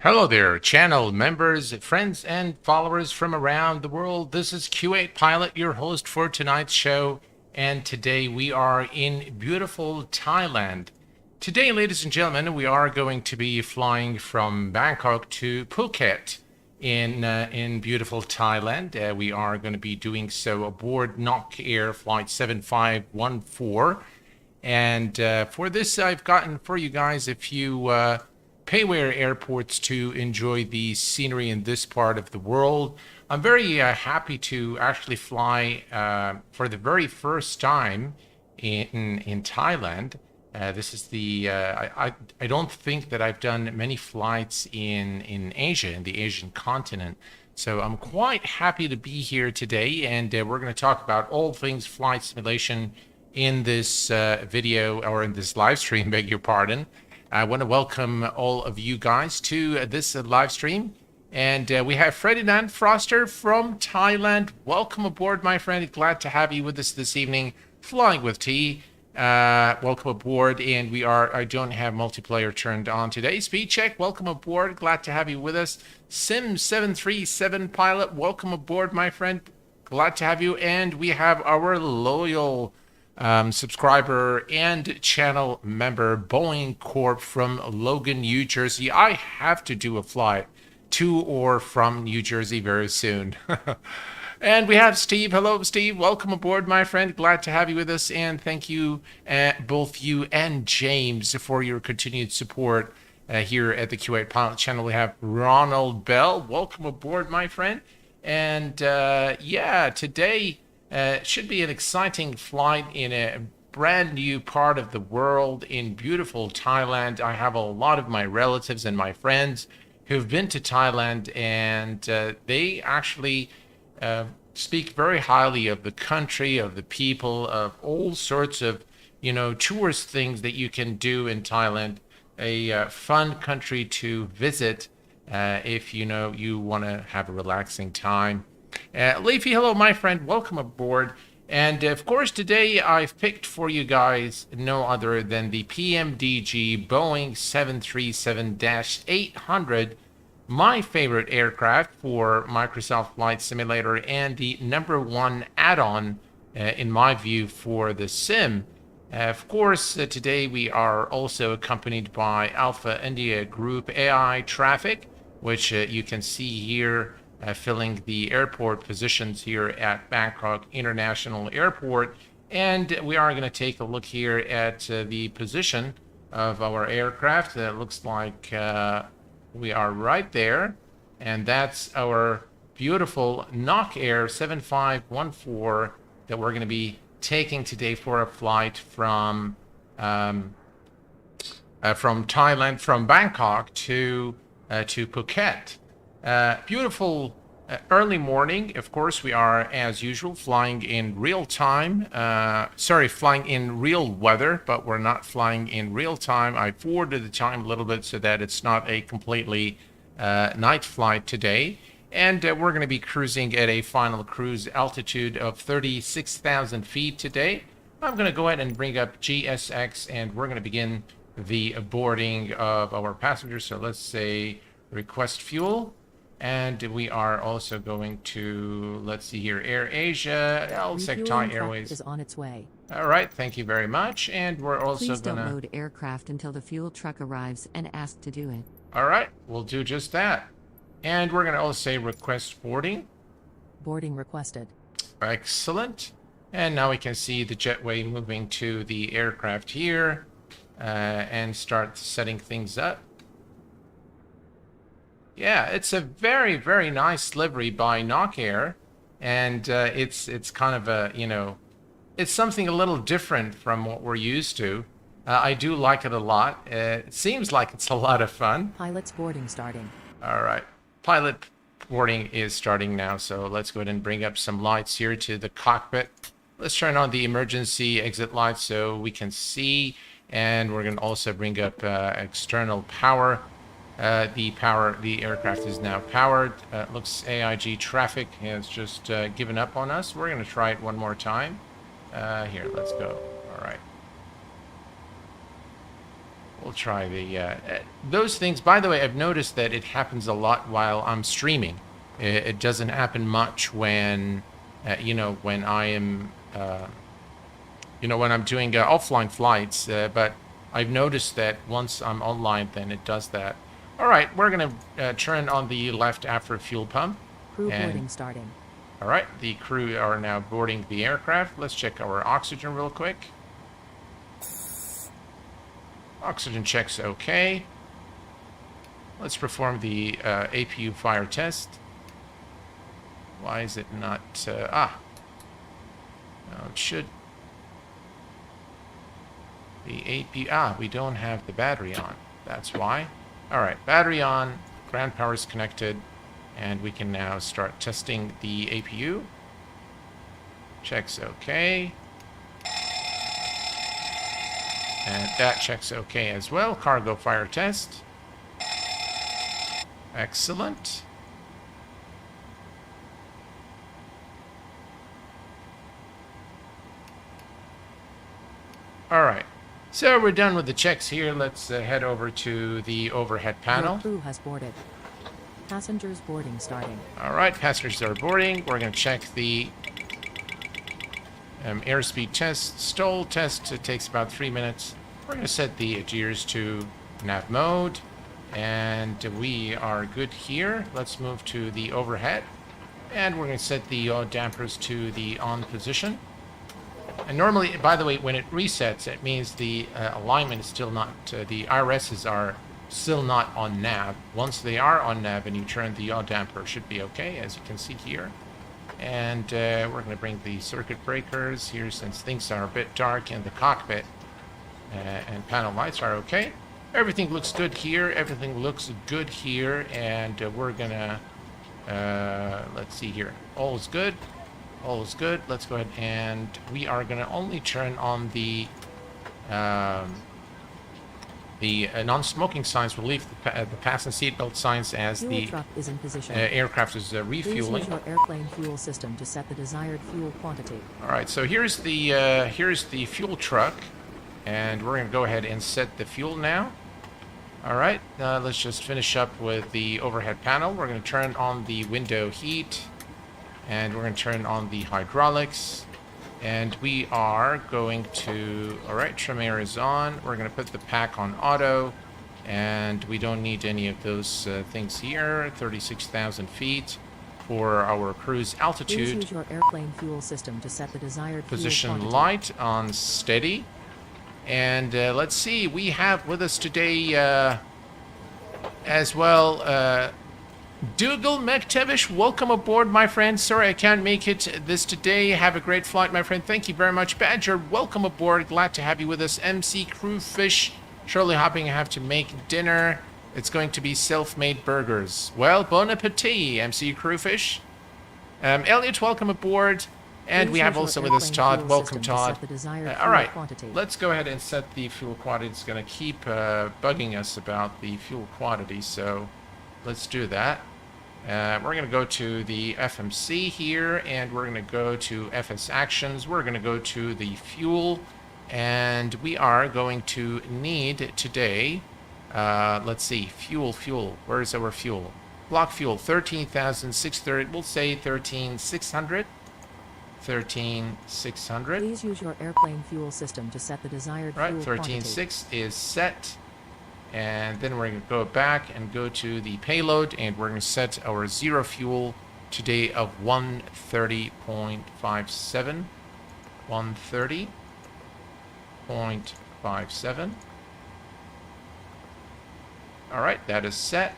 Hello there, channel members, friends, and followers from around the world. This is Q8 Pilot, your host for tonight's show, and today we are in beautiful Thailand. Today, ladies and gentlemen, we are going to be flying from Bangkok to Phuket in beautiful Thailand. We are going to be doing so aboard NokAir Flight 7514. And for this, I've gotten for you guys a few payware airports to enjoy the scenery in this part of the world. I'm very happy to actually fly for the very first time in Thailand. This is the I don't think that I've done many flights in Asia, in the Asian continent. So I'm quite happy to be here today, and we're going to talk about all things flight simulation in this video, or in this live stream, beg your pardon. I want to welcome all of you guys to this live stream. And we have Ferdinand Froster from Thailand. Welcome aboard, my friend. Glad to have you with us this evening, flying with T. Welcome aboard. And I don't have multiplayer turned on today. Speed check, welcome aboard. Glad to have you with us. Sim737 pilot, welcome aboard, my friend. Glad to have you. And we have our loyal subscriber and channel member, Boeing Corp from Logan, New Jersey. I have to do a flight to or from New Jersey very soon. And we have Steve. Hello, Steve. Welcome aboard, my friend. Glad to have you with us. And thank you, both you and James, for your continued support here at the Q8 Pilot channel. We have Ronald Bell. Welcome aboard, my friend. And yeah, today should be an exciting flight in a brand new part of the world in beautiful Thailand. I have a lot of my relatives and my friends who've been to Thailand, and they actually speak very highly of the country, of the people, of all sorts of, tourist things that you can do in Thailand. A fun country to visit if you want to have a relaxing time. Leafy, hello, my friend. Welcome aboard. And of course, today I've picked for you guys no other than the PMDG Boeing 737-800, my favorite aircraft for Microsoft Flight Simulator, and the #1 add-on, in my view, for the sim. Of course, today we are also accompanied by Alpha India Group AI Traffic, which you can see here filling the airport positions here at Bangkok International Airport. And we are going to take a look here at the position of our aircraft. It looks like we are right there. And that's our beautiful NokAir 7514 that we're going to be taking today for a flight from Thailand, from Bangkok to Phuket. Beautiful early morning. Of course, we are, as usual, flying in real time. Flying in real weather, but we're not flying in real time. I forwarded the time a little bit so that it's not a completely night flight today. And we're going to be cruising at a final cruise altitude of 36,000 feet today. I'm going to go ahead and bring up GSX, and we're going to begin the boarding of our passengers. So let's say request fuel. And we are also going to, let's see here, Air Asia, Thai Airways is on its way. All right, thank you very much. And we're also Please don't load aircraft until the fuel truck arrives and ask to do it. All right, we'll do just that. And we're going to also say request boarding. Boarding requested. Excellent. And now we can see the jetway moving to the aircraft here and start setting things up. Yeah, it's a very, very nice livery by NokAir, and it's kind of a, it's something a little different from what we're used to. I do like it a lot. It seems like it's a lot of fun. Pilot's boarding starting. All right, pilot boarding is starting now, so let's go ahead and bring up some lights here to the cockpit. Let's turn on the emergency exit lights so we can see, and we're going to also bring up external power. The aircraft is now powered. Looks AIG traffic has just given up on us. We're going to try it one more time. Here, let's go. All right. We'll try the those things. By the way, I've noticed that it happens a lot while I'm streaming. It doesn't happen much when you know, when I am you know, when I'm doing offline flights. But I've noticed that once I'm online, then it does that. All right, we're gonna turn on the left after fuel pump. Crew boarding starting. All right, the crew are now boarding the aircraft. Let's check our oxygen real quick. Oxygen checks okay. Let's perform the APU fire test. Why is it not... no, it should... The APU... we don't have the battery on. That's why. Alright, battery on. Ground power is connected. And we can now start testing the APU. Checks okay. And that checks okay as well. Cargo fire test. Excellent. All right. So we're done with the checks here. Let's head over to the overhead panel. Your crew has boarded. Passengers boarding starting. All right, passengers are boarding. We're going to check the airspeed test, stall test. It takes about 3 minutes. We're going to set the gears to nav mode, and we are good here. Let's move to the overhead, and we're going to set the dampers to the on position. And normally, by the way, when it resets, it means the alignment is still not, the IRSs are still not on nav. Once they are on nav and you turn the yaw damper, should be okay, as you can see here. And we're going to bring the circuit breakers here since things are a bit dark in the cockpit, and panel lights are okay. Everything looks good here. Everything looks good here, and we're going to let's see here. All is good. All is good. Let's go ahead, and we are going to only turn on the non-smoking signs. Will leave the fasten seatbelt signs as Fuel the truck is in position. aircraft is Please refueling. use your airplane fuel system to set the desired fuel quantity. All right, so here's the fuel truck, and we're going to go ahead and set the fuel now. All right, let's just finish up with the overhead panel. We're going to turn on the window heat, and we're going to turn on the hydraulics. And we are going to, all right, trim air is on. We're going to put the pack on auto, and we don't need any of those things here. 36,000 feet for our cruise Please altitude. use your airplane fuel system to set the desired Position fuel quantity. light on steady. And let's see, we have with us today as well Dougal McTavish. Welcome aboard, my friend. Sorry I can't make it this today. Have a great flight, my friend. Thank you very much. Badger, welcome aboard. Glad to have you with us. MC Crewfish, surely hopping. I have to make dinner. It's going to be self-made burgers. Well, bon appetit, MC Crewfish. Elliot, welcome aboard. And Please we have use also your with us airplane Todd. fuel Welcome, system to Todd. set the desired All fuel right, quantity. let's go ahead and set the fuel quantity. It's going to keep bugging us about the fuel quantity, so let's do that. We're going to go to the FMC here, and we're going to go to FS Actions. We're going to go to the fuel, and we are going to need today, let's see, fuel. Where's our fuel? Block fuel, 13,630. We'll say 13,600. 13,600. Please use your airplane fuel system to set the desired Right, fuel quantity. 13.6 is set. And then we're going to go back and go to the payload, and we're going to set our zero fuel today of 130.57. 130.57. All right, that is set.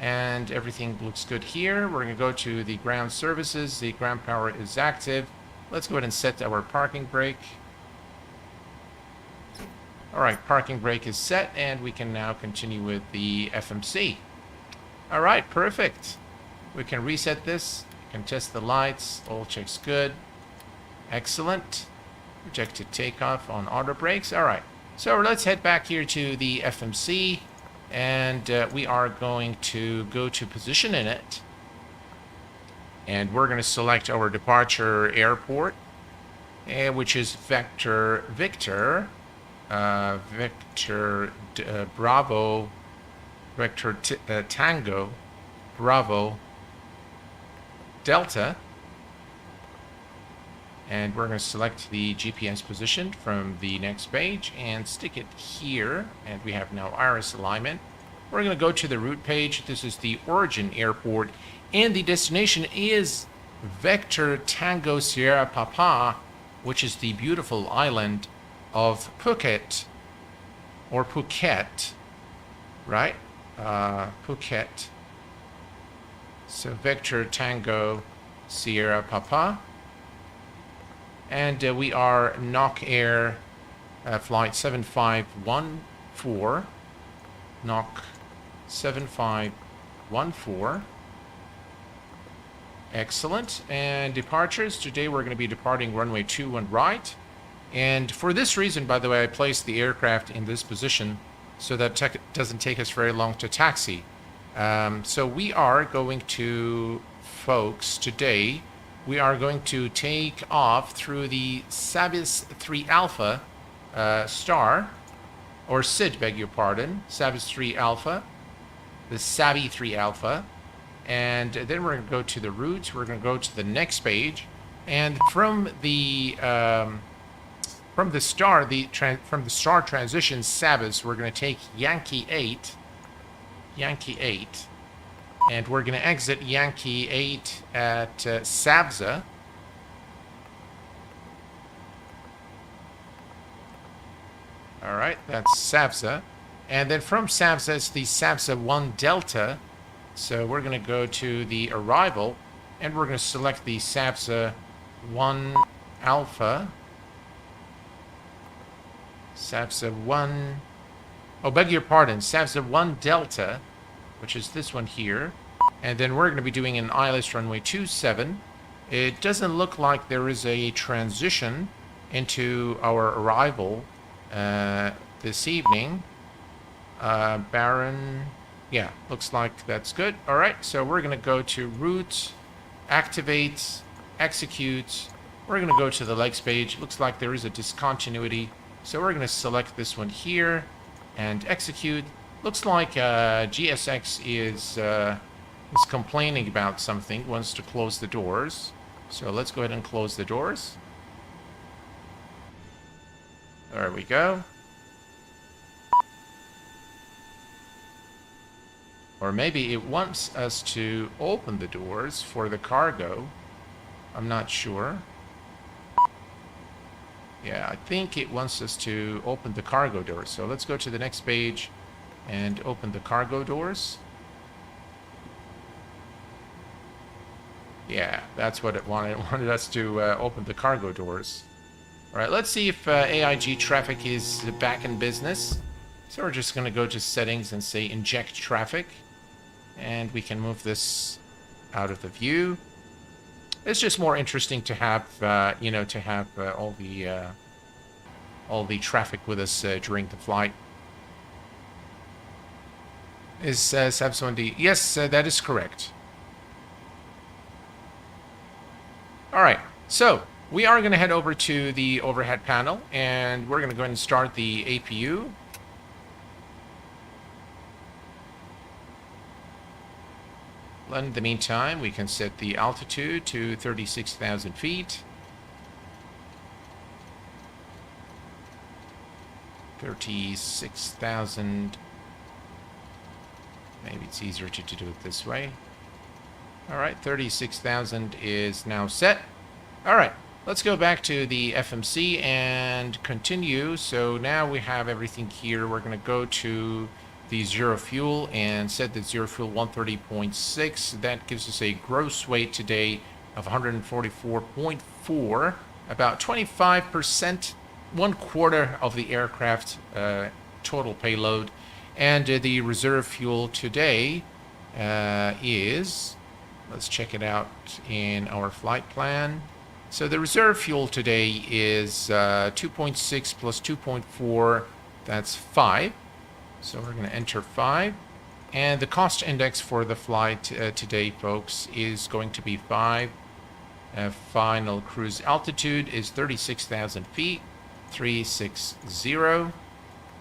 And everything looks good here. We're going to go to the ground services. The ground power is active. Let's go ahead and set our parking brake. All right, parking brake is set, and we can now continue with the FMC. All right, perfect. We can reset this. We can test the lights. All checks good. Excellent. Projected takeoff on auto brakes. All right, so let's head back here to the FMC. And we are going to go to position in it. And we're going to select our departure airport, which is Vector Victor Vector Bravo, Vector Tango, Bravo, Delta. And we're going to select the GPS position from the next page and stick it here. And we have now iris alignment. We're going to go to the route page. This is the origin airport. And the destination is Vector Tango Sierra Papa, which is the beautiful island of Phuket. Or Phuket. Right? Phuket. So Vector Tango Sierra Papa. And we are NokAir flight 7514. Nok 7514. Excellent. And departures. Today we're going to be departing runway 21 right. And for this reason, by the way, I placed the aircraft in this position so that it doesn't take us very long to taxi. So we are going to, folks, today, we are going to take off through the Sabis 3 Alpha star, or SID, beg your pardon, Sabis 3 Alpha, the Sabi 3 Alpha, and then we're going to go to the route. We're going to go to the next page, and from the star transition Sabis, we're going to take Yankee 8, and we're going to exit Yankee 8 at Sabza. All right, that's Sabza. And then from Sabza, it's the Sabza 1 Delta. So we're going to go to the arrival, and we're going to select the Sabza 1 Alpha. Sabza 1... Oh, beg your pardon. Sabza 1 Delta, which is this one here. And then we're going to be doing an ILS runway 27. It doesn't look like there is a transition into our arrival this evening. Baron, yeah, looks like that's good. All right, so we're going to go to route, activate, execute. We're going to go to the legs page. Looks like there is a discontinuity. So we're going to select this one here and execute. Looks like GSX is complaining about something, wants to close the doors. So let's go ahead and close the doors. There we go. Or maybe it wants us to open the doors for the cargo. I'm not sure. Yeah, I think it wants us to open the cargo doors. So let's go to the next page and open the cargo doors. Yeah, that's what it wanted. It wanted us to open the cargo doors. All right, let's see if AIG traffic is back in business. So we're just going to go to settings and say inject traffic. And we can move this out of the view. It's just more interesting to have, you know, to have all the traffic with us during the flight. Is Sabs1D? Yes, that is correct. All right, so we are going to head over to the overhead panel, and we're going to go ahead and start the APU. In the meantime, we can set the altitude to 36,000 feet. 36,000. Maybe it's easier to do it this way. All right, 36,000 is now set. All right, let's go back to the FMC and continue. So now we have everything here. We're going to go to the zero fuel and set the zero fuel 130.6. That gives us a gross weight today of 144.4, about 25%, 1/4 of the aircraft total payload. And the reserve fuel today is, let's check it out in our flight plan. So the reserve fuel today is 2.6 plus 2.4, that's 5. So we're going to enter 5. And the cost index for the flight today, folks, is going to be 5. Final cruise altitude is 36,000 feet. 360.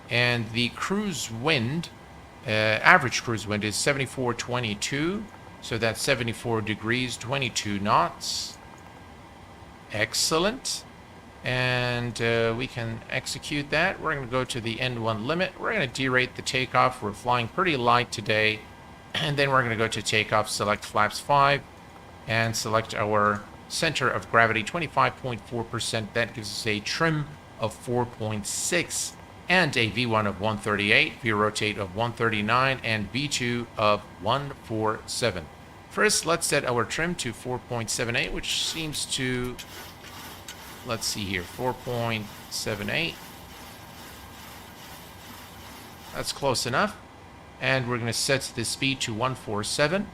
And the cruise wind, average cruise wind is 74.22. So that's 74 degrees, 22 knots. Excellent. And we can execute that. We're going to go to the N1 limit. We're going to derate the takeoff. We're flying pretty light today. And then we're going to go to takeoff, select flaps 5, and select our center of gravity, 25.4%. That gives us a trim of 4.6 and a V1 of 138, V rotate of 139, and V2 of 147. First, let's set our trim to 4.78, which seems to, let's see here, 4.78. That's close enough. And we're going to set the speed to 147.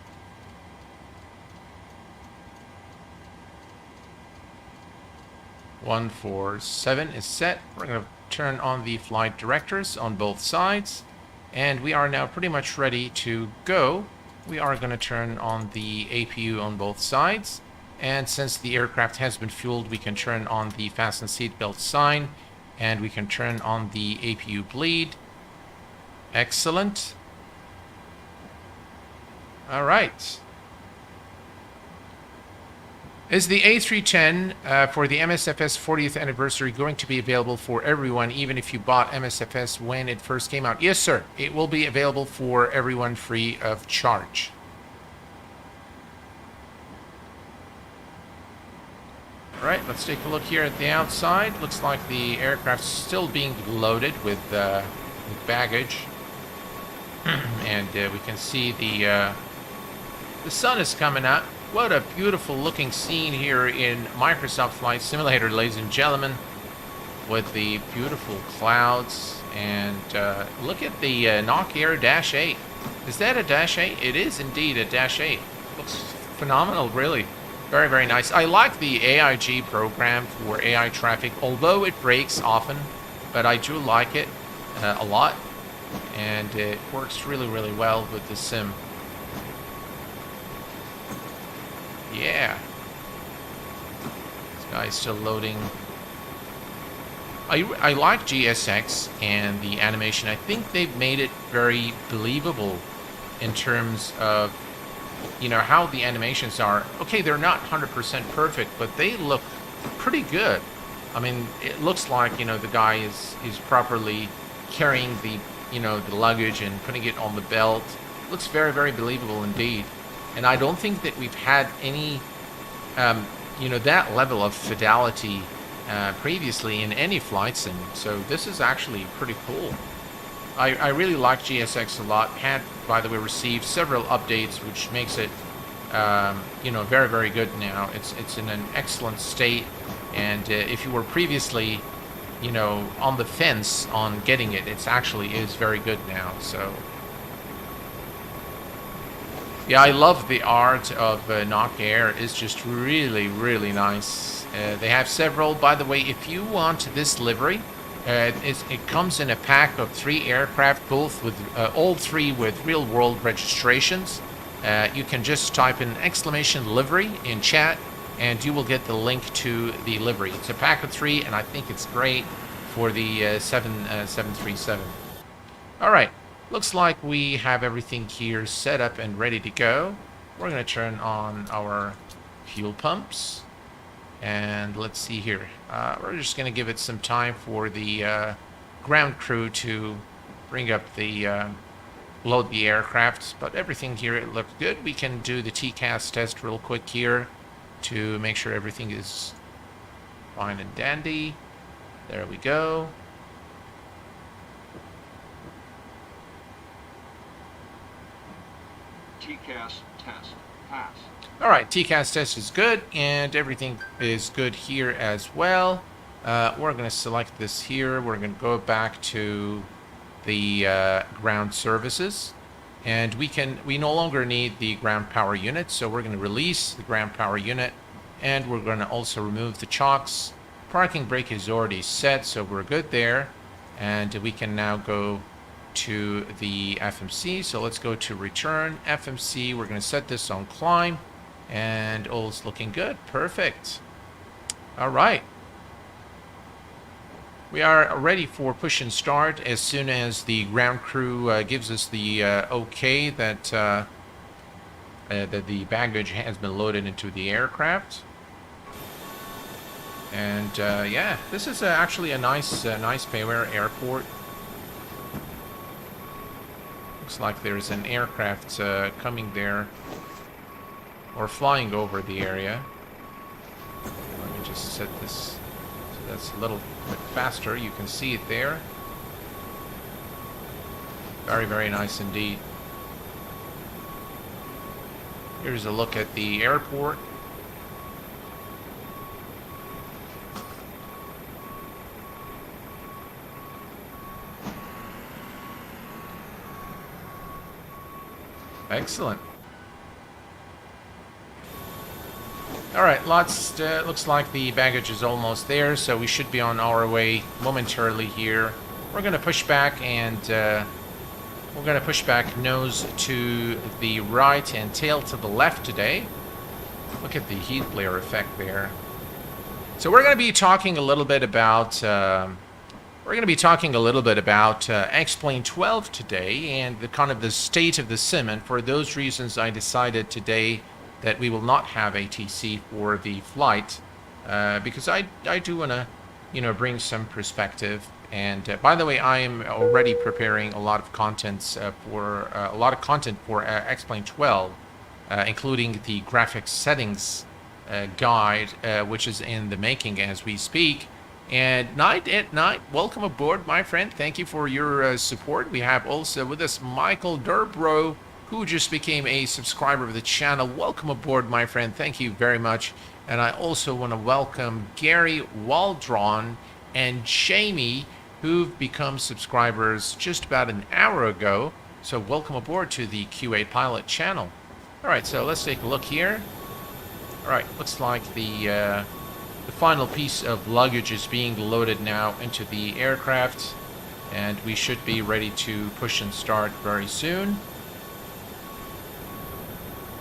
(147) is set. We're going to turn on the flight directors on both sides. And we are now pretty much ready to go. We are going to turn on the APU on both sides. And since the aircraft has been fueled, we can turn on the fasten seatbelt sign. And we can turn on the APU bleed. Excellent. All right. Is the A310 for the MSFS 40th anniversary going to be available for everyone, even if you bought MSFS when it first came out? Yes, sir. It will be available for everyone free of charge. All right, let's take a look here at the outside. Looks like the aircraft's still being loaded with baggage. And we can see the sun is coming up. What a beautiful looking scene here in Microsoft Flight Simulator, ladies and gentlemen, with the beautiful clouds. And look at the NokAir Dash 8. Is that a Dash 8? It is indeed a Dash 8. Looks phenomenal, really. Very, very nice. I like the AIG program for AI traffic, although it breaks often, but I do like it a lot. And it works really, really well with the sim. Yeah. This guy's still loading. I like GSX and the animation. I think they've made it very believable in terms of, you know, how the animations are. Okay, they're not 100% perfect, but they look pretty good. I mean, it looks like, you know, the guy is properly carrying the, you know, the luggage and putting it on the belt. Looks very, very believable indeed. And I don't think that we've had any, you know, that level of fidelity previously in any flight sim. So this is actually pretty cool. I really like GSX a lot. Had, by the way, received several updates, which makes it, you know, very, very good now. It's in an excellent state. And if you were previously, you know, on the fence on getting it, it actually is very good now. So yeah, I love the art of NokAir. It's just really, really nice. They have several. By the way, if you want this livery, it comes in a pack of 3 aircraft, both with all 3 with real-world registrations. You can just type in !livery in chat, and you will get the link to the livery. It's a pack of 3, and I think it's great for the 737. All right. Looks like we have everything here set up and ready to go. We're going to turn on our fuel pumps. And let's see here. We're just going to give it some time for the ground crew to bring up the, load the aircraft. But everything here, it looked good. We can do the TCAS test real quick here to make sure everything is fine and dandy. There we go. TCAS test pass. All right, TCAS test is good, and everything is good here as well. We're going to select this here. We're going to go back to the ground services, and we no longer need the ground power unit, so we're going to release the ground power unit, and we're going to also remove the chocks. Parking brake is already set, so we're good there, and we can now go to the FMC. So let's go to return FMC. We're going to set this on climb, and all's looking good. Perfect. All right. We are ready for push and start as soon as the ground crew gives us the okay that that the baggage has been loaded into the aircraft. And yeah, this is actually a nice Payware airport. Looks like there's an aircraft coming there or flying over the area. Let me just set this so that's a little bit faster. You can see it there. Very, very nice indeed. Here's a look at the airport. Excellent. All right, looks like the baggage is almost there, so we should be on our way momentarily here. We're going to push back and we're going to push back nose to the right and tail to the left today. Look at the heat flare effect there. So we're going to be talking a little bit about X-Plane 12 today and the kind of the state of the sim. And for those reasons, I decided today that we will not have ATC for the flight because I do want to, you know, bring some perspective. And by the way, I am already preparing a lot of contents for X-Plane 12, including the graphics settings guide, which is in the making as we speak. And Night at Night, welcome aboard, my friend. Thank you for your support. We have also with us Michael Durbro, who just became a subscriber of the channel. Welcome aboard, my friend. Thank you very much. And I also want to welcome Gary Waldron and Jamie, who've become subscribers just about an hour ago. So welcome aboard to the Q8 Pilot channel. All right, so let's take a look here. All right, looks like the final piece of luggage is being loaded now into the aircraft, and we should be ready to push and start very soon.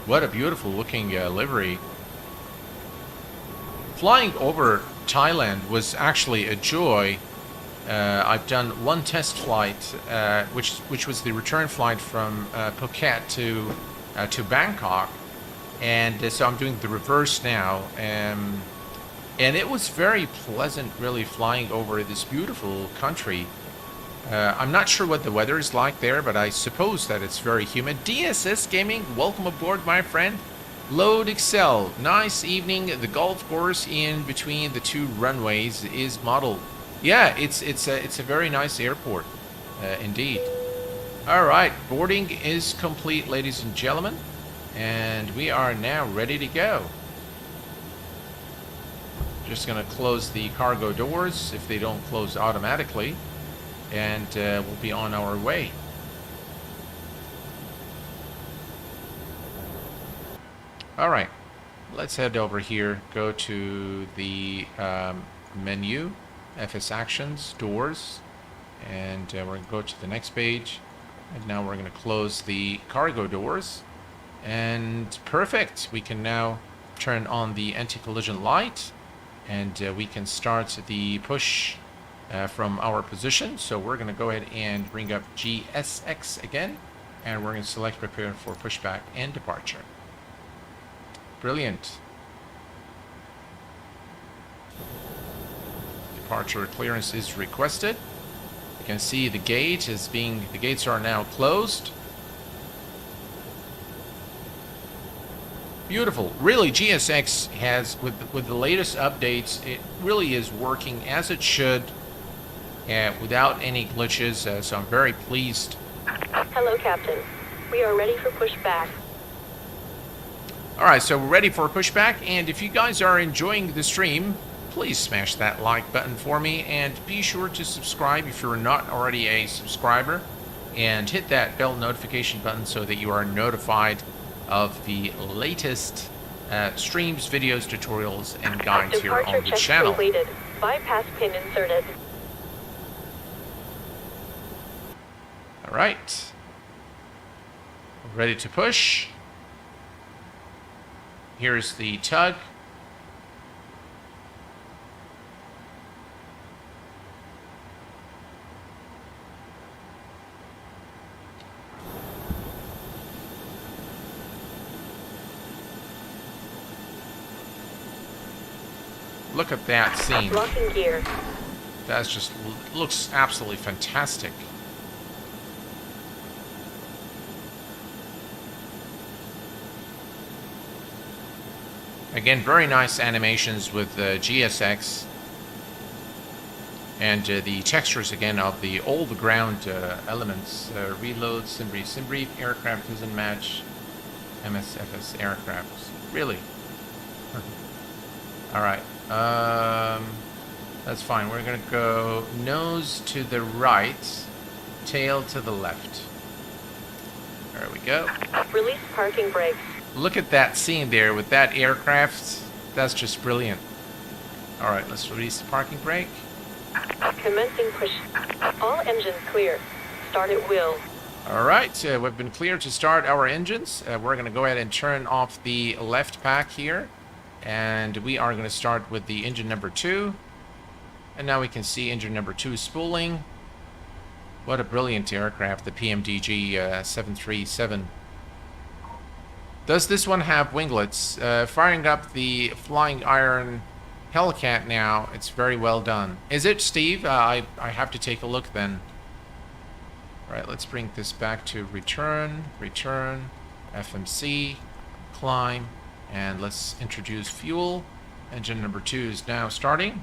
What a beautiful looking livery. Flying over Thailand was actually a joy. I've done one test flight, which was the return flight from Phuket to Bangkok, and so I'm doing the reverse now. And it was very pleasant, really, flying over this beautiful country. I'm not sure what the weather is like there, but I suppose that it's very humid. DSS Gaming, welcome aboard, my friend. Load Excel, nice evening. The golf course in between the two runways is modeled. Yeah, it's a very nice airport, indeed. All right, boarding is complete, ladies and gentlemen, and we are now ready to go. Just going to close the cargo doors if they don't close automatically, and we'll be on our way. All right, let's head over here, go to the menu, FS Actions, Doors, and we're going to go to the next page. And now we're going to close the cargo doors. And perfect, we can now turn on the anti-collision light, and we can start the push from our position. So we're going to go ahead and bring up GSX again, and we're going to select prepare for pushback and departure. Brilliant. Departure clearance is requested. You can see the the gates are now closed. Beautiful. Really, GSX has, with the latest updates, it really is working as it should, without any glitches, so I'm very pleased. Hello, Captain. We are ready for pushback. Alright, so we're ready for pushback, and if you guys are enjoying the stream, please smash that like button for me, and be sure to subscribe if you're not already a subscriber, and hit that bell notification button so that you are notified of the latest streams, videos, tutorials, and guides here on the channel. Completed. Bypass pin inserted. Alright. Ready to push. Here's the tug. Look at that scene. Locking gear. That's just looks absolutely fantastic. Again, very nice animations with GSX. And the textures again of the all the ground elements. Reload, Simbrief aircraft doesn't match MSFS aircraft. Really? Alright. That's fine. We're going to go nose to the right, tail to the left. There we go. Release parking brakes. Look at that scene there with that aircraft. That's just brilliant. Alright, let's release the parking brake. Commencing push. All engines clear. Start at will. Alright, we've been cleared to start our engines. We're going to go ahead and turn off the left pack here. And we are going to start with the engine number 2. And now we can see engine number 2 spooling. What a brilliant aircraft, the PMDG 737. Does this one have winglets? Firing up the Flying Iron Hellcat now. It's very well done. Is it, Steve? I have to take a look then. Alright, let's bring this back to return, FMC, climb, and let's introduce fuel. Engine number 2 is now starting.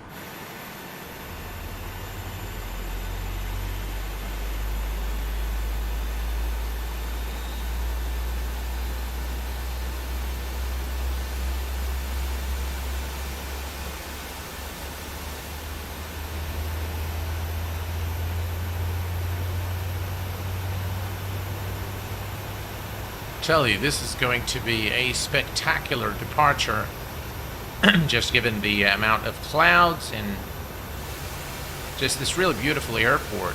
Tell you, this is going to be a spectacular departure, just given the amount of clouds and just this really beautiful airport.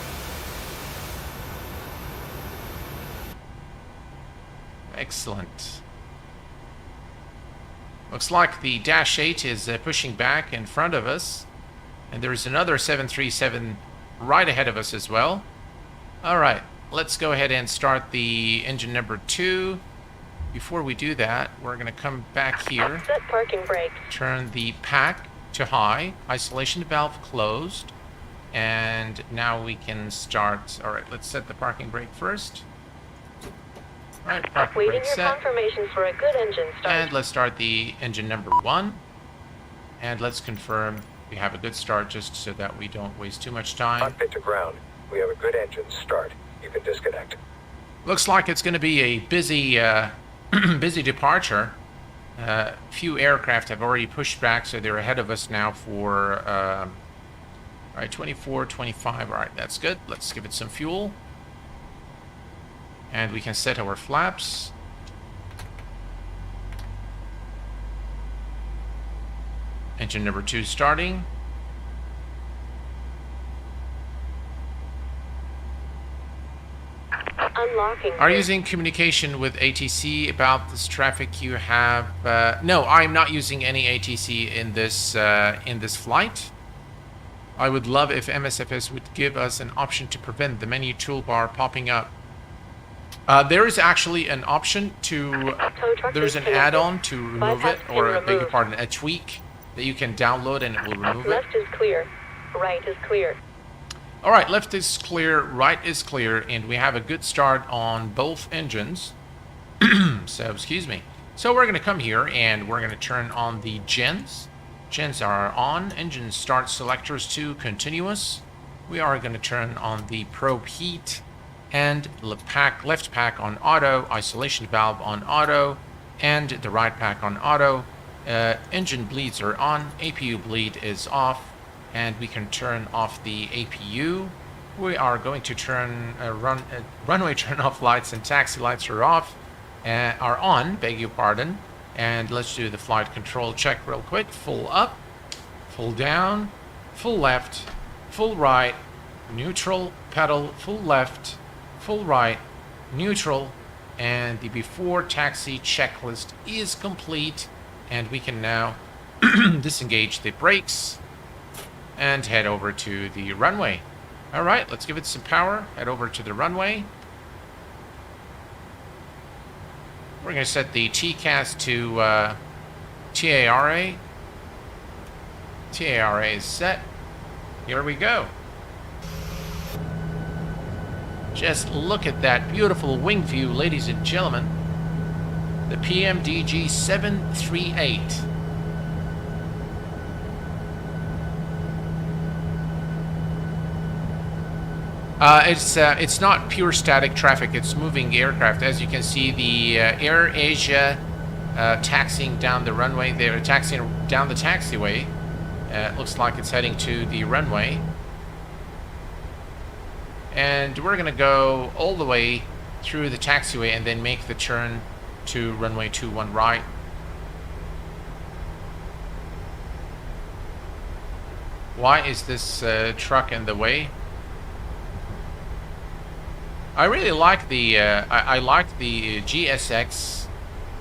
Excellent. Looks like the Dash 8 is pushing back in front of us, and there's another 737 right ahead of us as well. All right. Let's go ahead and start the engine number 2. Before we do that, we're going to come back here. Set parking brake. Turn the pack to high. Isolation valve closed. And now we can start. All right, let's set the parking brake first. All right, parking Waiting brake your set. confirmation for a good engine start. And let's start the engine number 1. And let's confirm we have a good start just so that we don't waste too much time. Cockpit to ground. We have a good engine start. You can disconnect. Looks like it's going to be a busy busy departure. Few aircraft have already pushed back, so they're ahead of us now for all right, 24, 25. All right, that's good. Let's give it some fuel. And we can set our flaps. Engine number 2 starting. Unlocking. Are you using communication with ATC about this traffic you have? No, I'm not using any ATC in this flight. I would love if MSFS would give us an option to prevent the menu toolbar popping up. There is actually an option to. There's an add-on to remove it, or I beg your pardon, a tweak that you can download and it will remove it. Left is clear. Right is clear. All right, left is clear, right is clear, and we have a good start on both engines. So, excuse me. So we're going to come here and we're going to turn on the gens. Gens are on. Engine start selectors to continuous. We are going to turn on the probe heat and left pack on auto, isolation valve on auto, and the right pack on auto. Engine bleeds are on, APU bleed is off. And we can turn off the APU. We are going to turn runway turn off lights and taxi lights are off, are on, beg your pardon. And let's do the flight control check real quick. Full up, full down, full left, full right, neutral, pedal, full left, full right, neutral, and the before taxi checklist is complete. And we can now disengage the brakes and head over to the runway. All right, let's give it some power. Head over to the runway. We're going to set the TCAS to TARA. TARA is set. Here we go. Just look at that beautiful wing view, ladies and gentlemen. The PMDG 738. It's not pure static traffic, it's moving aircraft. As you can see, the Air Asia taxiing down the runway. They're taxiing down the taxiway. It looks like it's heading to the runway. And we're going to go all the way through the taxiway and then make the turn to runway 21 right. Why is this truck in the way? I really like the I like the GSX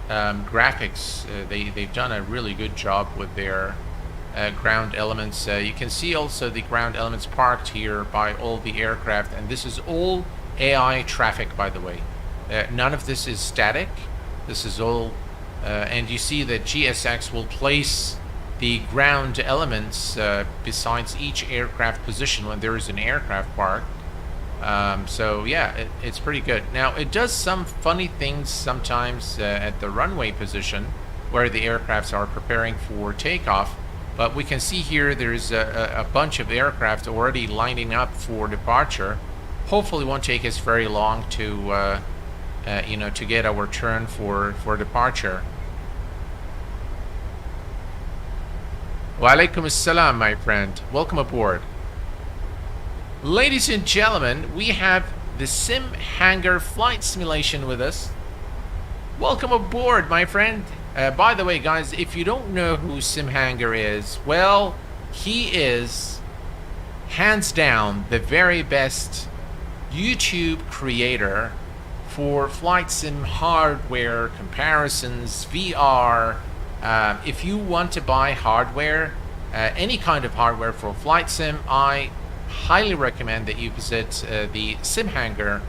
graphics. They've done a really good job with their ground elements. You can see also the ground elements parked here by all the aircraft, and this is all AI traffic, by the way. None of this is static. This is all, and you see that GSX will place the ground elements besides each aircraft position when there is an aircraft parked. So yeah, it's pretty good. Now it does some funny things sometimes at the runway position where the aircrafts are preparing for takeoff. But we can see here there's a bunch of aircraft already lining up for departure. Hopefully it won't take us very long to, to get our turn for departure. Wa alaikum assalam, my friend. Welcome aboard. Ladies and gentlemen, we have the Sim Hangar flight simulation with us. Welcome aboard, my friend. By the way, guys, if you don't know who Sim Hangar is, well, he is hands down the very best YouTube creator for flight sim hardware comparisons, VR. If you want to buy hardware, any kind of hardware for flight sim, I highly recommend that you visit the Sim Hangar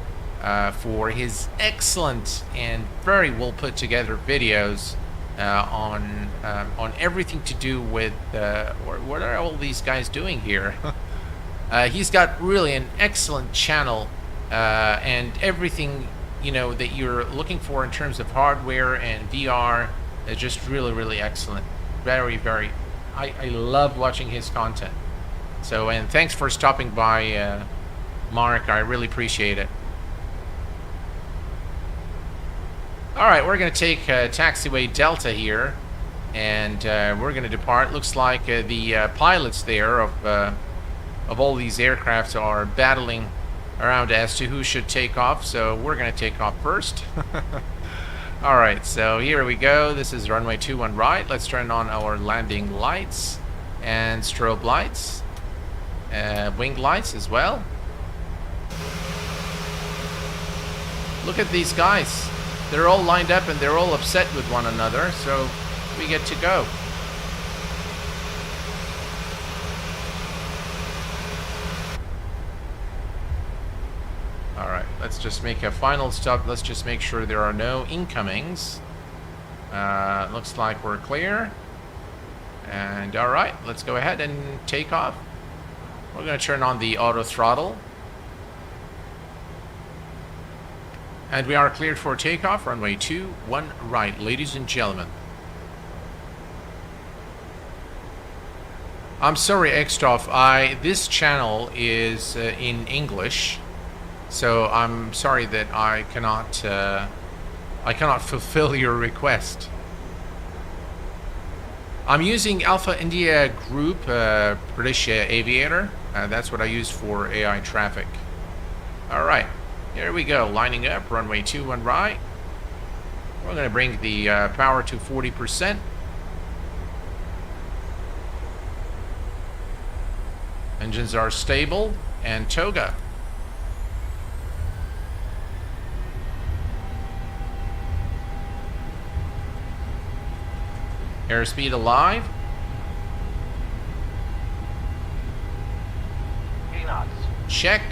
for his excellent and very well put together videos on everything to do with what are all these guys doing here. He's got really an excellent channel and everything that you're looking for in terms of hardware and VR is just really excellent. Very I love watching his content. So, and thanks for stopping by, Mark. I really appreciate it. Alright, we're going to take taxiway Delta here, and we're going to depart. Looks like the pilots there of all these aircrafts are battling around as to who should take off, so we're going to take off first. Alright, so here we go. This is runway 21 right. Let's turn on our landing lights and strobe lights, wing lights as well. Look at these guys. They're all lined up and they're all upset with one another, so we get to go. Alright, let's just make a final stop. Let's just make sure there are no incomings. Looks like we're clear. And alright, let's go ahead and take off. We're going to turn on the auto throttle. And we are cleared for takeoff. Runway 21 right, ladies and gentlemen. I'm sorry, Xtoff. This channel is in English, so I'm sorry that I cannot fulfill your request. I'm using Alpha India Group British Aviator. That's what I use for AI traffic. All right. Here we go, lining up, runway 21 right. We're going to bring the power to 40%. Engines are stable and toga. Airspeed alive. 8 knots. Check.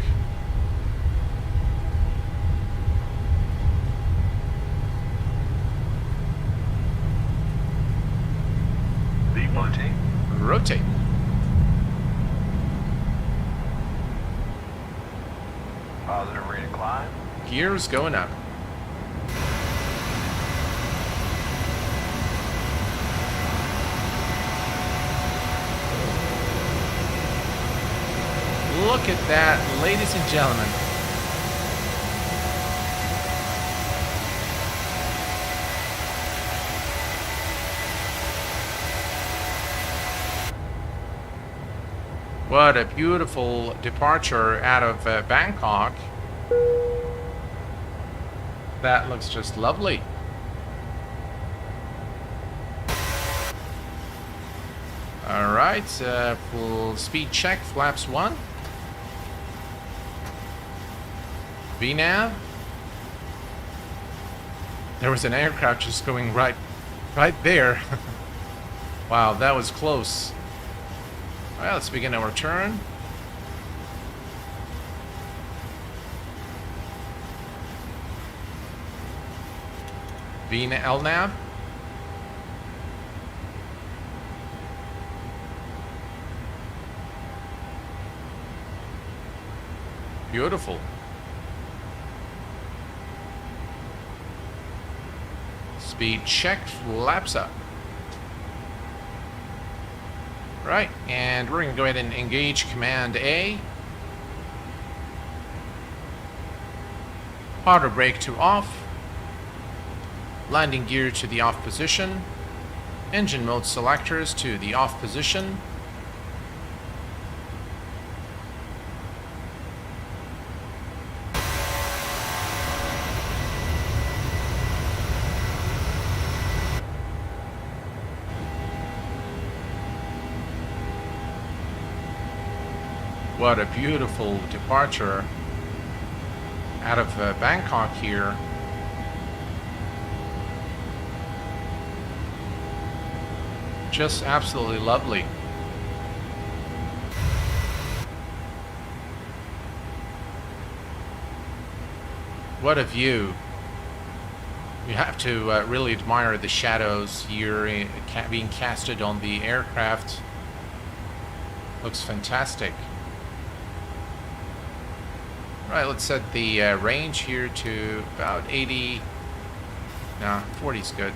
Rotate. Rotate. Positive rate of climb. Gears going up. Look at that, ladies and gentlemen. What a beautiful departure out of Bangkok. That looks just lovely. All right, full speed check, flaps 1. VNAV. There was an aircraft just going right there. Wow, that was close. All right, let's begin our turn. LNAV. Beautiful. Speed check, flaps up. Right, and we're going to go ahead and engage Command A. Auto brake to off. Landing gear to the off position. Engine mode selectors to the off position. What a beautiful departure out of Bangkok here. Just absolutely lovely. What a view. You have to really admire the shadows here being casted on the aircraft. Looks fantastic. Right, let's set the range here to about 80. No, 40 is good.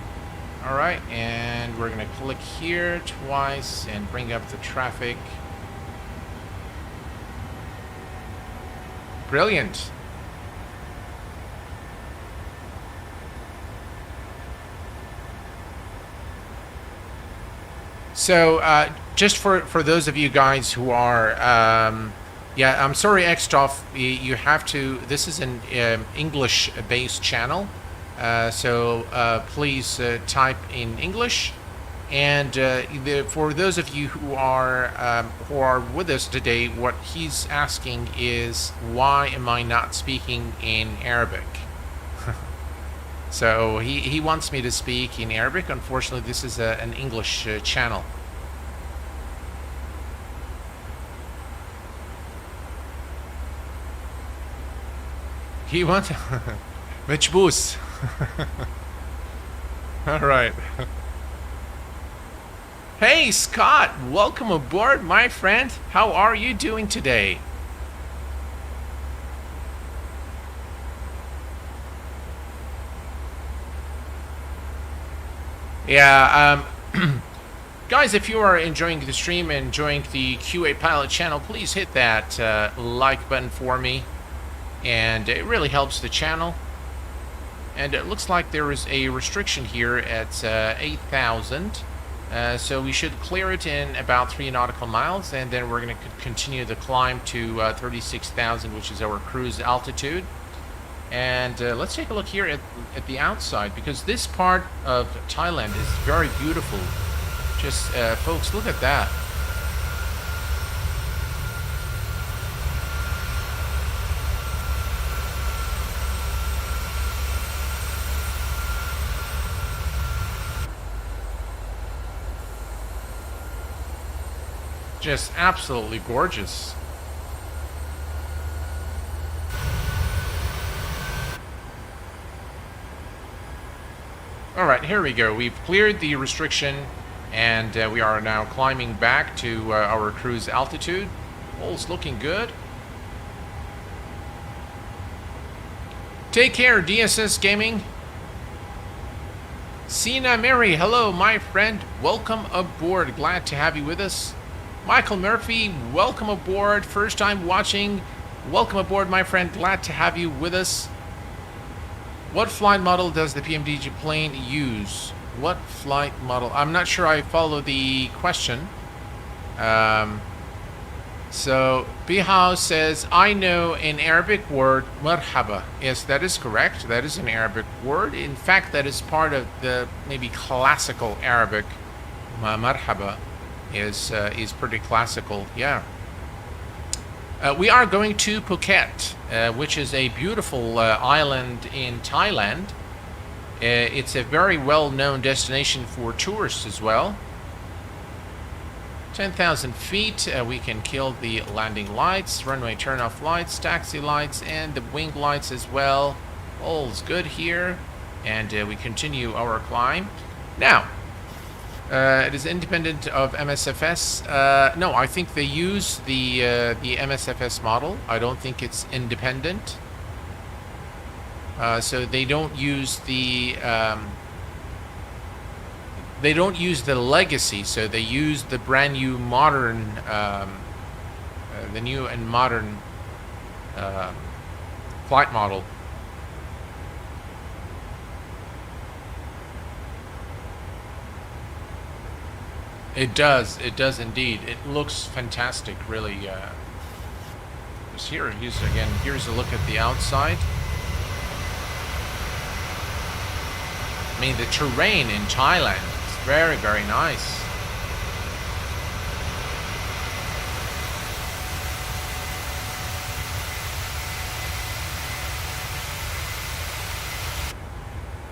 All right, and we're gonna click here twice and bring up the traffic. Brilliant. So just for those of you guys who are yeah, I'm sorry, Xtoff, you have to, this is an English-based channel, so please type in English. And for those of you who are with us today, what he's asking is, why am I not speaking in Arabic? So he wants me to speak in Arabic. Unfortunately, this is an English channel. He wants مجبوس. All right. Hey Scott, welcome aboard, my friend. How are you doing today? Yeah, guys, if you are enjoying the stream and enjoying the QA Pilot channel, please hit that like button for me. And it really helps the channel. And it looks like there is a restriction here at 8,000. So we should clear it in about 3 nautical miles, and then we're going to continue the climb to 36,000, which is our cruise altitude. And let's take a look here at the outside, because this part of Thailand is very beautiful. Just, folks, look at that. Just absolutely gorgeous. All right, here we go. We've cleared the restriction, and we are now climbing back to our cruise altitude. All's looking good. Take care, DSS Gaming. Sina Mary, hello, my friend. Welcome aboard. Glad to have you with us. Michael Murphy, welcome aboard. First time watching. Welcome aboard, my friend. Glad to have you with us. What flight model does the PMDG plane use? What flight model? I'm not sure I follow the question. So, Bihao says, I know an Arabic word, marhaba. Yes, that is correct. That is an Arabic word. In fact, that is part of the maybe classical Arabic. Marhaba is pretty classical, yeah. We are going to Phuket, which is a beautiful island in Thailand. It's a very well-known destination for tourists as well. 10,000 feet, we can kill the landing lights, runway turn-off lights, taxi lights, and the wing lights as well. All's good here, and we continue our climb. Now, it is independent of MSFS. No, I think they use the MSFS model. I don't think it's independent. So they don't use the legacy, so they use the brand new modern, the new and modern flight model. It does indeed. It looks fantastic, really. Here's a look at the outside. I mean, the terrain in Thailand. Very, very nice.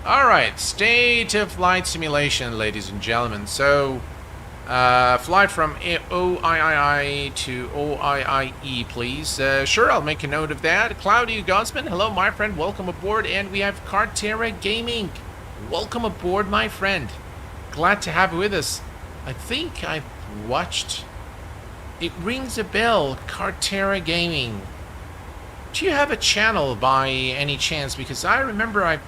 All right, state of flight simulation, ladies and gentlemen. So, flight from OIII to OIIE, please. Sure, I'll make a note of that. Claudio Gosman, hello, my friend. Welcome aboard. And we have Cartera Gaming. Welcome aboard, my friend. Glad to have you with us. I think I've watched. It rings a bell. Cartera Gaming. Do you have a channel by any chance? Because I remember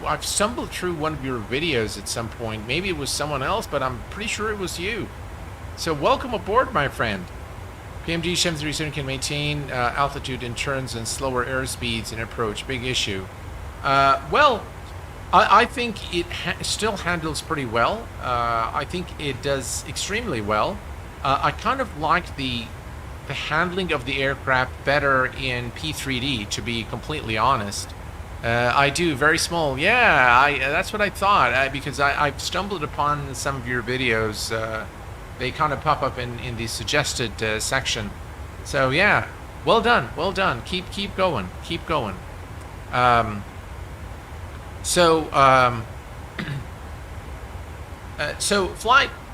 I've stumbled through one of your videos at some point. Maybe it was someone else, but I'm pretty sure it was you. So welcome aboard, my friend. PMDG 737 can maintain altitude in turns and slower airspeeds in approach. Big issue. Well, I think it still handles pretty well. I think it does extremely well. I kind of like the handling of the aircraft better in P3D, to be completely honest. I do, very small. Yeah, that's what I thought, because I've stumbled upon some of your videos. They kind of pop up in the suggested section. So yeah, well done, well done. Keep going, keep going. So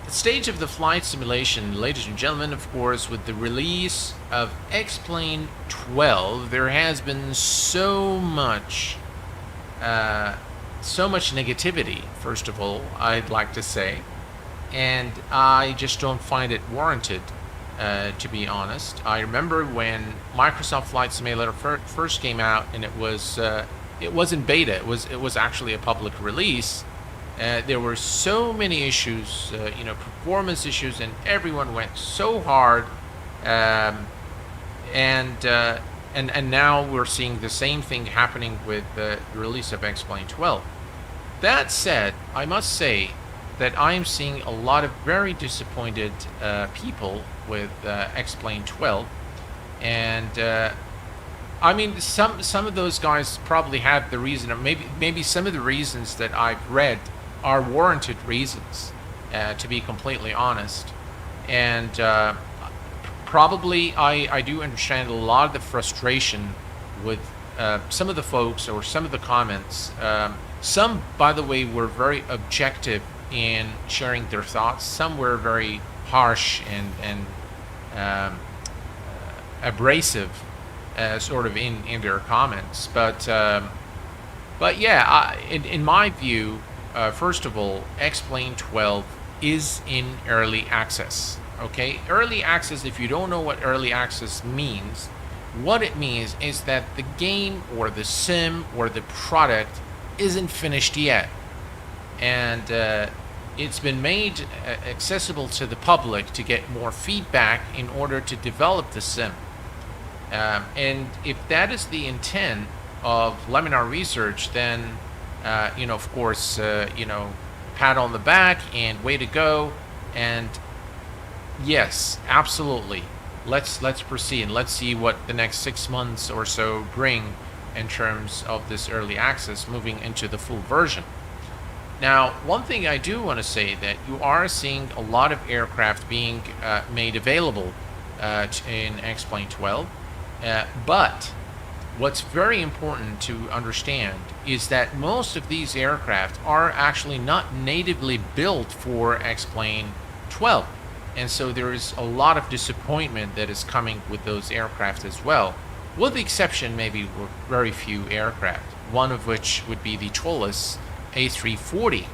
stage of the flight simulation, ladies and gentlemen, of course, with the release of X-Plane 12, there has been so much negativity, first of all, I'd like to say, and I just don't find it warranted, to be honest. I remember when Microsoft Flight Simulator first came out, and it wasn't beta, it was actually a public release. There were so many issues, performance issues, and everyone went so hard, and now we're seeing the same thing happening with the release of X-Plane 12. That said, I must say that I am seeing a lot of very disappointed people with X-Plane 12, and I mean, some of those guys probably have the reason, or maybe some of the reasons that I've read are warranted reasons, to be completely honest. And probably I do understand a lot of the frustration with some of the folks or some of the comments. Some, by the way, were very objective in sharing their thoughts. Some were very harsh and abrasive, sort of in their comments. But yeah, in my view, first of all, X-Plane 12 is in early access. Okay, early access, if you don't know what early access means, what it means is that the game or the sim or the product isn't finished yet. And it's been made accessible to the public to get more feedback in order to develop the sim. And if that is the intent of Laminar Research, then, of course, pat on the back and way to go. And yes, absolutely. Let's proceed. Let's see what the next 6 months or so bring in terms of this early access moving into the full version. Now, one thing I do want to say that you are seeing a lot of aircraft being made available in X-Plane 12, but what's very important to understand is that most of these aircraft are actually not natively built for X-Plane 12. And so there is a lot of disappointment that is coming with those aircraft as well, with the exception maybe of very few aircraft, one of which would be the Tolis A340,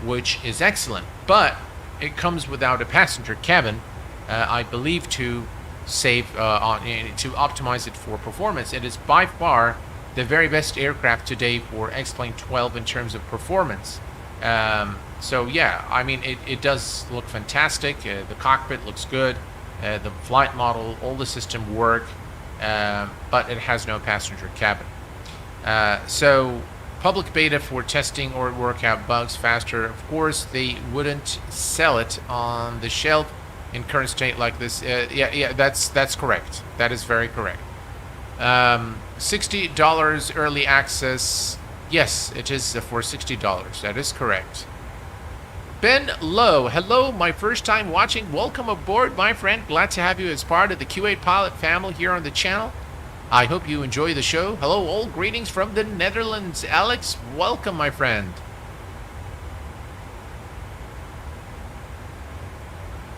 which is excellent, but it comes without a passenger cabin, I believe, to save to optimize it for performance. It is by far the very best aircraft today for X-Plane 12 in terms of performance. So yeah, I mean, it does look fantastic. The cockpit looks good. The flight model, all the system work, but it has no passenger cabin. So public beta for testing or work out bugs faster. Of course, they wouldn't sell it on the shelf in current state like this. Yeah, that's correct. That is very correct. $60 early access. Yes, it is for $60. That is correct. Ben Lowe, hello, my first time watching. Welcome aboard, my friend. Glad to have you as part of the Q8 Pilot family here on the channel. I hope you enjoy the show. Hello, all greetings from the Netherlands. Alex, welcome, my friend.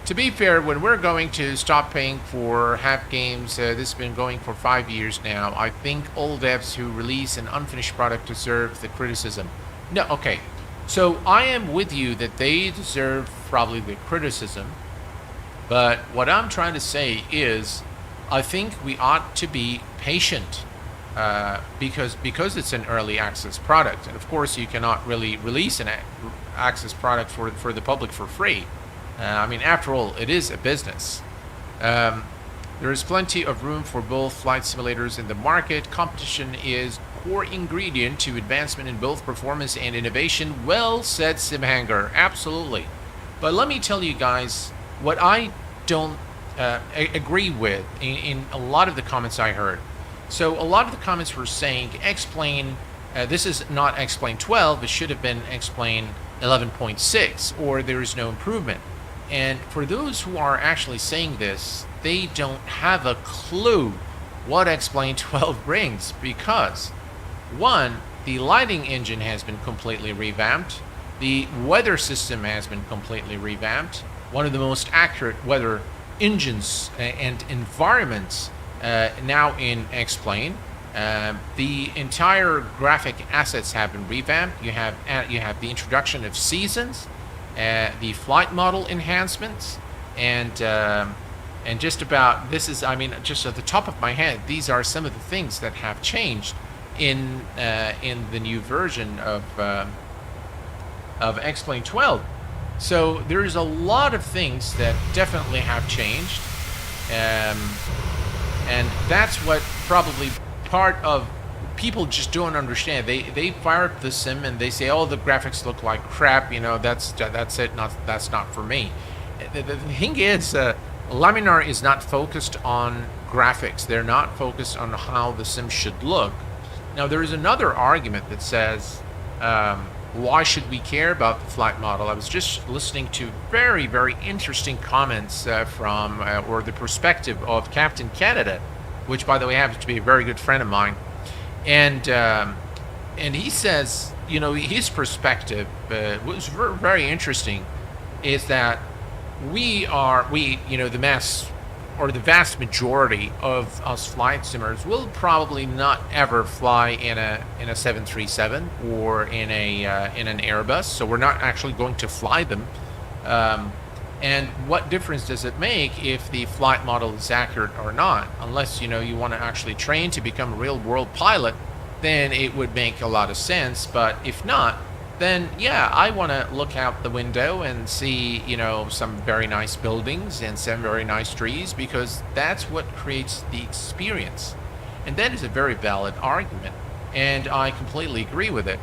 To be fair, when we're going to stop paying for half games, this has been going for 5 years now. I think all devs who release an unfinished product deserve the criticism. No, okay. So I am with you that they deserve probably the criticism. But what I'm trying to say is, I think we ought to be patient because it's an early access product. And of course, you cannot really release an access product for the public for free. I mean, after all, it is a business. There is plenty of room for both flight simulators in the market. Competition is core ingredient to advancement in both performance and innovation. Well said, Simhanger. Absolutely. But let me tell you guys what I don't agree with in a lot of the comments I heard. So a lot of the comments were saying X-Plane, this is not X-Plane 12, it should have been X-Plane 11.6, or there is no improvement. And for those who are actually saying this, they don't have a clue what X-Plane 12 brings, because one, the lighting engine has been completely revamped, the weather system has been completely revamped, one of the most accurate weather engines and environments now in X-Plane. The entire graphic assets have been revamped. You have the introduction of seasons, the flight model enhancements, and just about, this is, I mean, just at the top of my head, these are some of the things that have changed in the new version of X-Plane 12. So there's a lot of things that definitely have changed, and that's what probably part of people just don't understand. They fire up the sim and they say, "Oh, the graphics look like crap." You know, that's it. That's not for me. The thing is, Laminar is not focused on graphics. They're not focused on how the sim should look. Now, there is another argument that says, why should we care about the flight model? I was just listening to very, very interesting comments from, or the perspective of Captain Canada, which, by the way, happens to be a very good friend of mine. And he says, you know, his perspective was very interesting, is that the mass, or the vast majority of us flight simmers will probably not ever fly in a 737 or in an Airbus, so we're not actually going to fly them. And what difference does it make if the flight model is accurate or not? Unless, you want to actually train to become a real world pilot, then it would make a lot of sense. But if not, then yeah, I want to look out the window and see, some very nice buildings and some very nice trees, because that's what creates the experience. And that is a very valid argument, and I completely agree with it.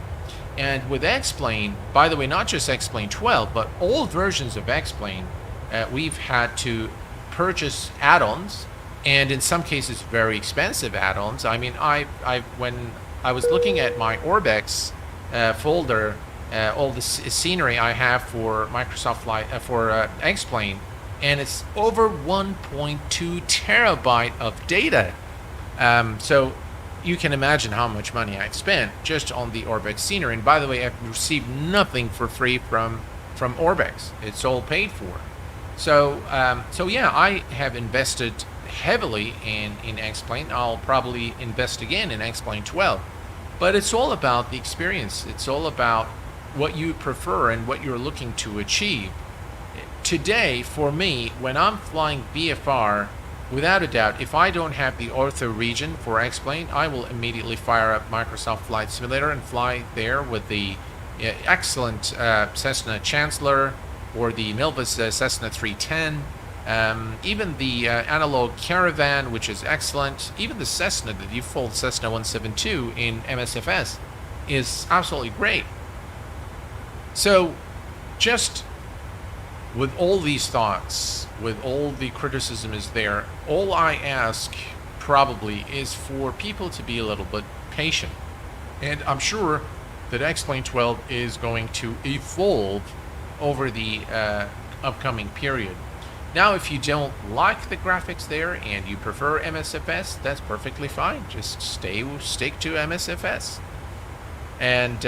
And with X-Plane, by the way, not just X-Plane 12, but all versions of X-Plane, we've had to purchase add-ons, and in some cases very expensive add-ons. I mean, when I was looking at my Orbex folder, all the scenery I have for Microsoft Flight for X-Plane, and it's over 1.2 terabyte of data. So you can imagine how much money I've spent just on the Orbex scenery. And by the way, I've received nothing for free from Orbex. It's all paid for. So yeah, I have invested heavily in X-Plane. I'll probably invest again in X-Plane 12. But it's all about the experience. It's all about what you prefer and what you're looking to achieve. Today, for me, when I'm flying VFR, without a doubt, if I don't have the ortho region for X-Plane, I will immediately fire up Microsoft Flight Simulator and fly there with the excellent Cessna Chancellor or the Milvus Cessna 310. Even the analog Caravan, which is excellent. Even the Cessna, the default Cessna 172 in MSFS, is absolutely great. So, just with all these thoughts, with all the criticism is there, all I ask probably is for people to be a little bit patient. And I'm sure that X-Plane 12 is going to evolve over the upcoming period. Now, if you don't like the graphics there and you prefer MSFS, that's perfectly fine. Just stick to MSFS. And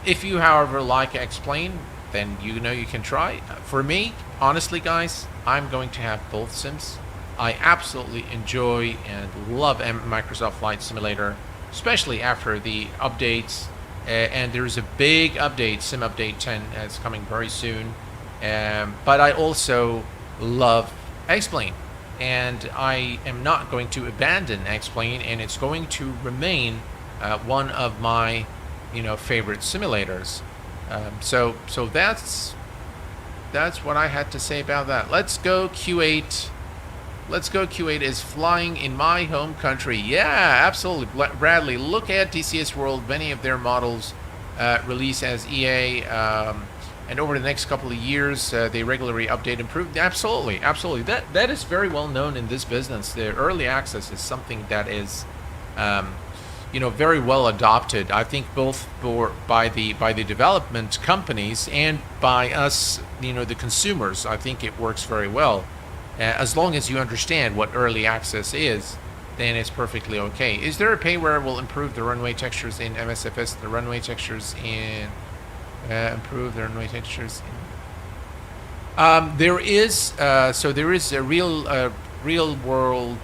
if you, however, like X-Plane, then you can try. For me, honestly, guys, I'm going to have both sims. I absolutely enjoy and love Microsoft Flight Simulator, especially after the updates. And there's a big update, Sim Update 10, that's coming very soon. But I also love X-Plane, and I am not going to abandon X-Plane, and it's going to remain one of my favorite simulators. So that's what I had to say about that. Let's go Q8. Q8 is flying in my home country. Yeah, absolutely, Bradley. Look at DCS World. Many of their models release as EA, and over the next couple of years, they regularly update, improve. Absolutely. That is very well known in this business. The early access is something that is very well adopted. I think both by the development companies and by us, the consumers. I think it works very well. As long as you understand what early access is, then it's perfectly okay. Is there a pay where it will improve the runway textures in MSFS? The runway textures in improve the runway textures. There is so there is a real world.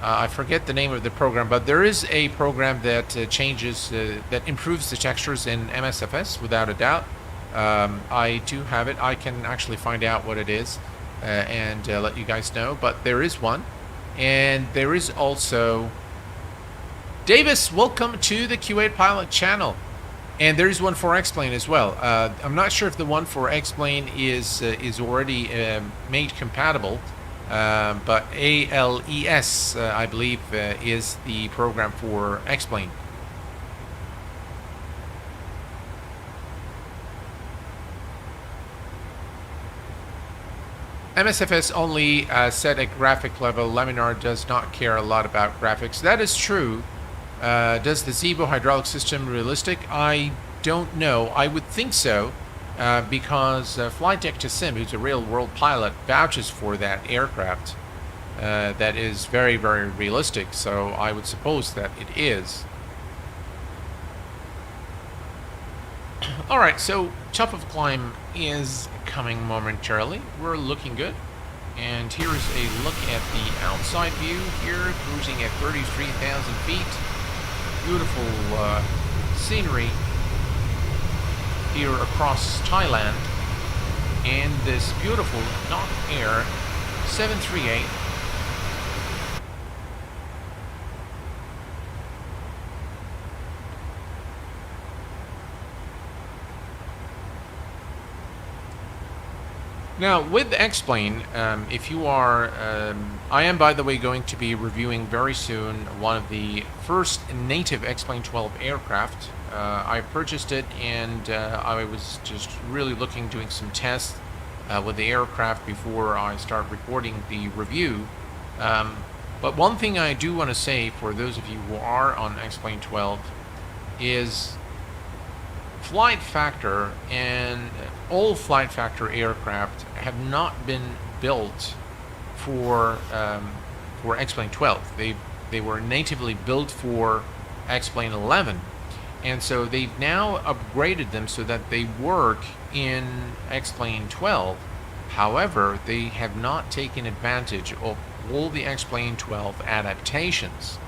I forget the name of the program, but there is a program that changes, that improves the textures in MSFS, without a doubt. I do have it. I can actually find out what it is and let you guys know. But there is one, and there is also Davis. Welcome to the Q8 Pilot channel, and there is one for X-Plane as well. I'm not sure if the one for X-Plane is already made compatible. But ALES, I believe, is the program for X-Plane. MSFS only set at graphic level. Laminar does not care a lot about graphics. That is true. Does the Zeebo hydraulic system realistic? I don't know. I would think so. Because Flight Deck to Sim, who's a real-world pilot, vouches for that aircraft. That is very, very realistic, so I would suppose that it is. Alright, so Top of Climb is coming momentarily. We're looking good. And here is a look at the outside view here, cruising at 33,000 feet. Beautiful scenery here across Thailand, and this beautiful NokAir 738. Now, with X-Plane, if you are, I am, by the way, going to be reviewing very soon one of the first native X-Plane 12 aircraft. I purchased it, and I was just really doing some tests with the aircraft before I start recording the review. But one thing I do want to say for those of you who are on X-Plane 12 is flight factor, and all flight factor aircraft have not been built for X-Plane 12. They were natively built for X-Plane 11, and so they've now upgraded them so that they work in X-Plane 12. However, they have not taken advantage of all the X-Plane 12 adaptations.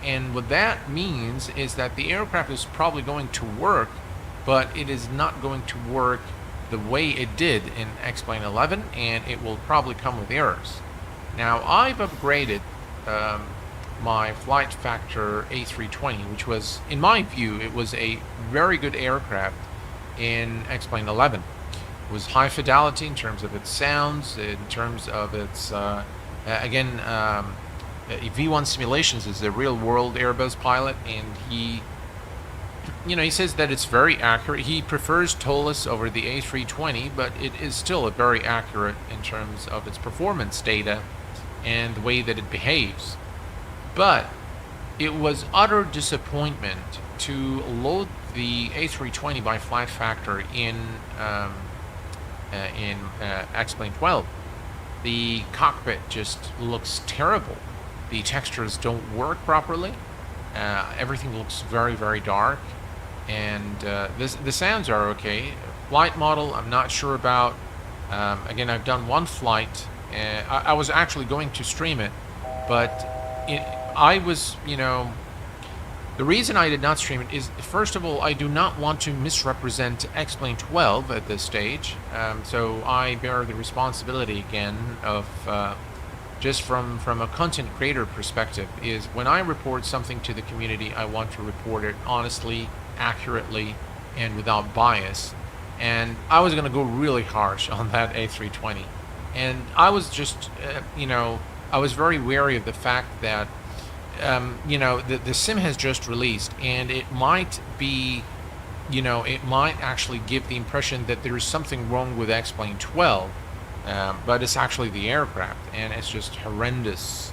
And what that means is that the aircraft is probably going to work, but it is not going to work the way it did in X-Plane 11, and it will probably come with errors. Now, I've upgraded my flight factor A320, which was, in my view, it was a very good aircraft in X-Plane 11. It was high fidelity in terms of its sounds, in terms of its, V1 Simulations is a real-world Airbus pilot, and he says that it's very accurate. He prefers TOLUS over the A320, but it is still a very accurate in terms of its performance data and the way that it behaves. But it was utter disappointment to load the A320 by flight factor in X-Plane 12. The cockpit just looks terrible. The textures don't work properly. Everything looks very, very dark. And the sounds are okay. Flight model, I'm not sure about. Again, I've done one flight. I was actually going to stream it, but the reason I did not stream it is, first of all, I do not want to misrepresent X-Plane 12 at this stage. So I bear the responsibility again of, just from a content creator perspective, is when I report something to the community, I want to report it honestly, accurately, and without bias. And I was going to go really harsh on that A320. And I was just, I was very wary of the fact that, the sim has just released, and it might be, it might actually give the impression that there is something wrong with X-Plane 12, but it's actually the aircraft, and it's just horrendous.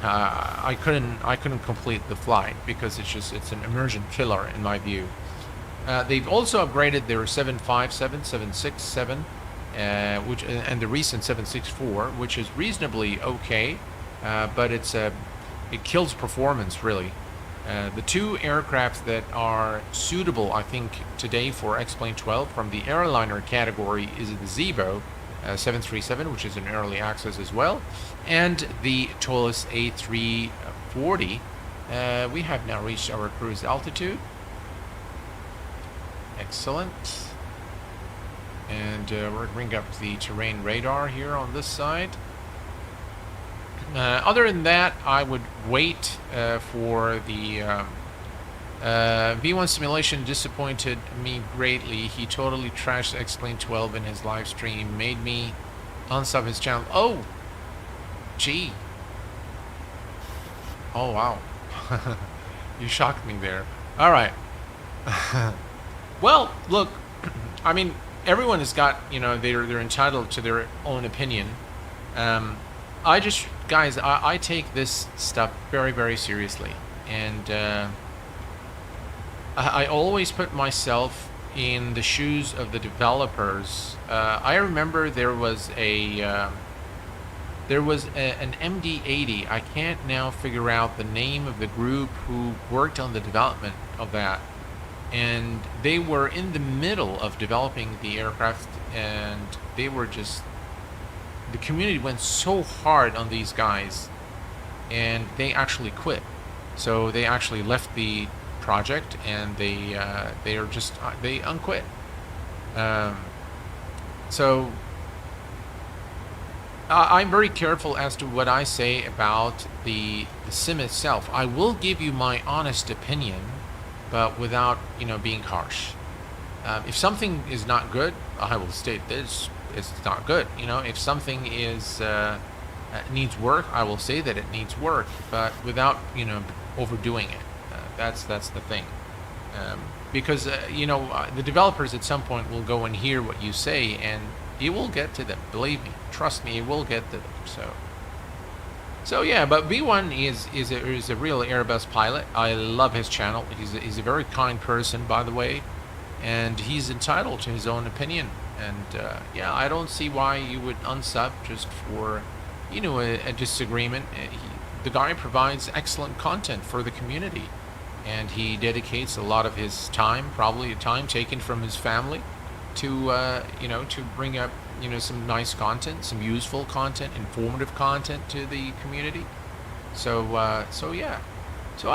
I couldn't complete the flight because it's an immersion killer in my view. They've also upgraded their 757, 767, and the recent 764, which is reasonably okay, but it kills performance really. The two aircraft that are suitable, I think, today for X-Plane 12 from the airliner category is the Zibo 737, which is in early access as well, and the TOLUS A340. We have now reached our cruise altitude. Excellent. And we're going to bring up the terrain radar here on this side. Other than that, I would wait for the V1 Simulation. Disappointed me greatly. He totally trashed X-Plane 12 in his live stream, made me unsub his channel. Oh, gee. Oh, wow. You shocked me there. All right. Well, look, I mean, everyone has got, they're entitled to their own opinion. Guys, I take this stuff very, very seriously, and I always put myself in the shoes of the developers. I remember there was an MD-80. I can't now figure out the name of the group who worked on the development of that, and they were in the middle of developing the aircraft, and they were just, the community went so hard on these guys, and they actually quit. So they actually left the project, and they unquit. So I'm very careful as to what I say about the sim itself. I will give you my honest opinion, but without, being harsh. If something is not good, I will state this: it's not good. If something is needs work, I will say that it needs work, but without overdoing it. That's the thing. Because the developers at some point will go and hear what you say, and it will get to them. Believe me, trust me, it will get to them. So yeah, but V1 is a real Airbus pilot. I love his channel. He's a very kind person, by the way, and he's entitled to his own opinion. And yeah, I don't see why you would unsub just for a disagreement. The guy provides excellent content for the community, and he dedicates a lot of his time, probably time taken from his family, to to bring up some nice content, some useful content, informative content to the community. So yeah. So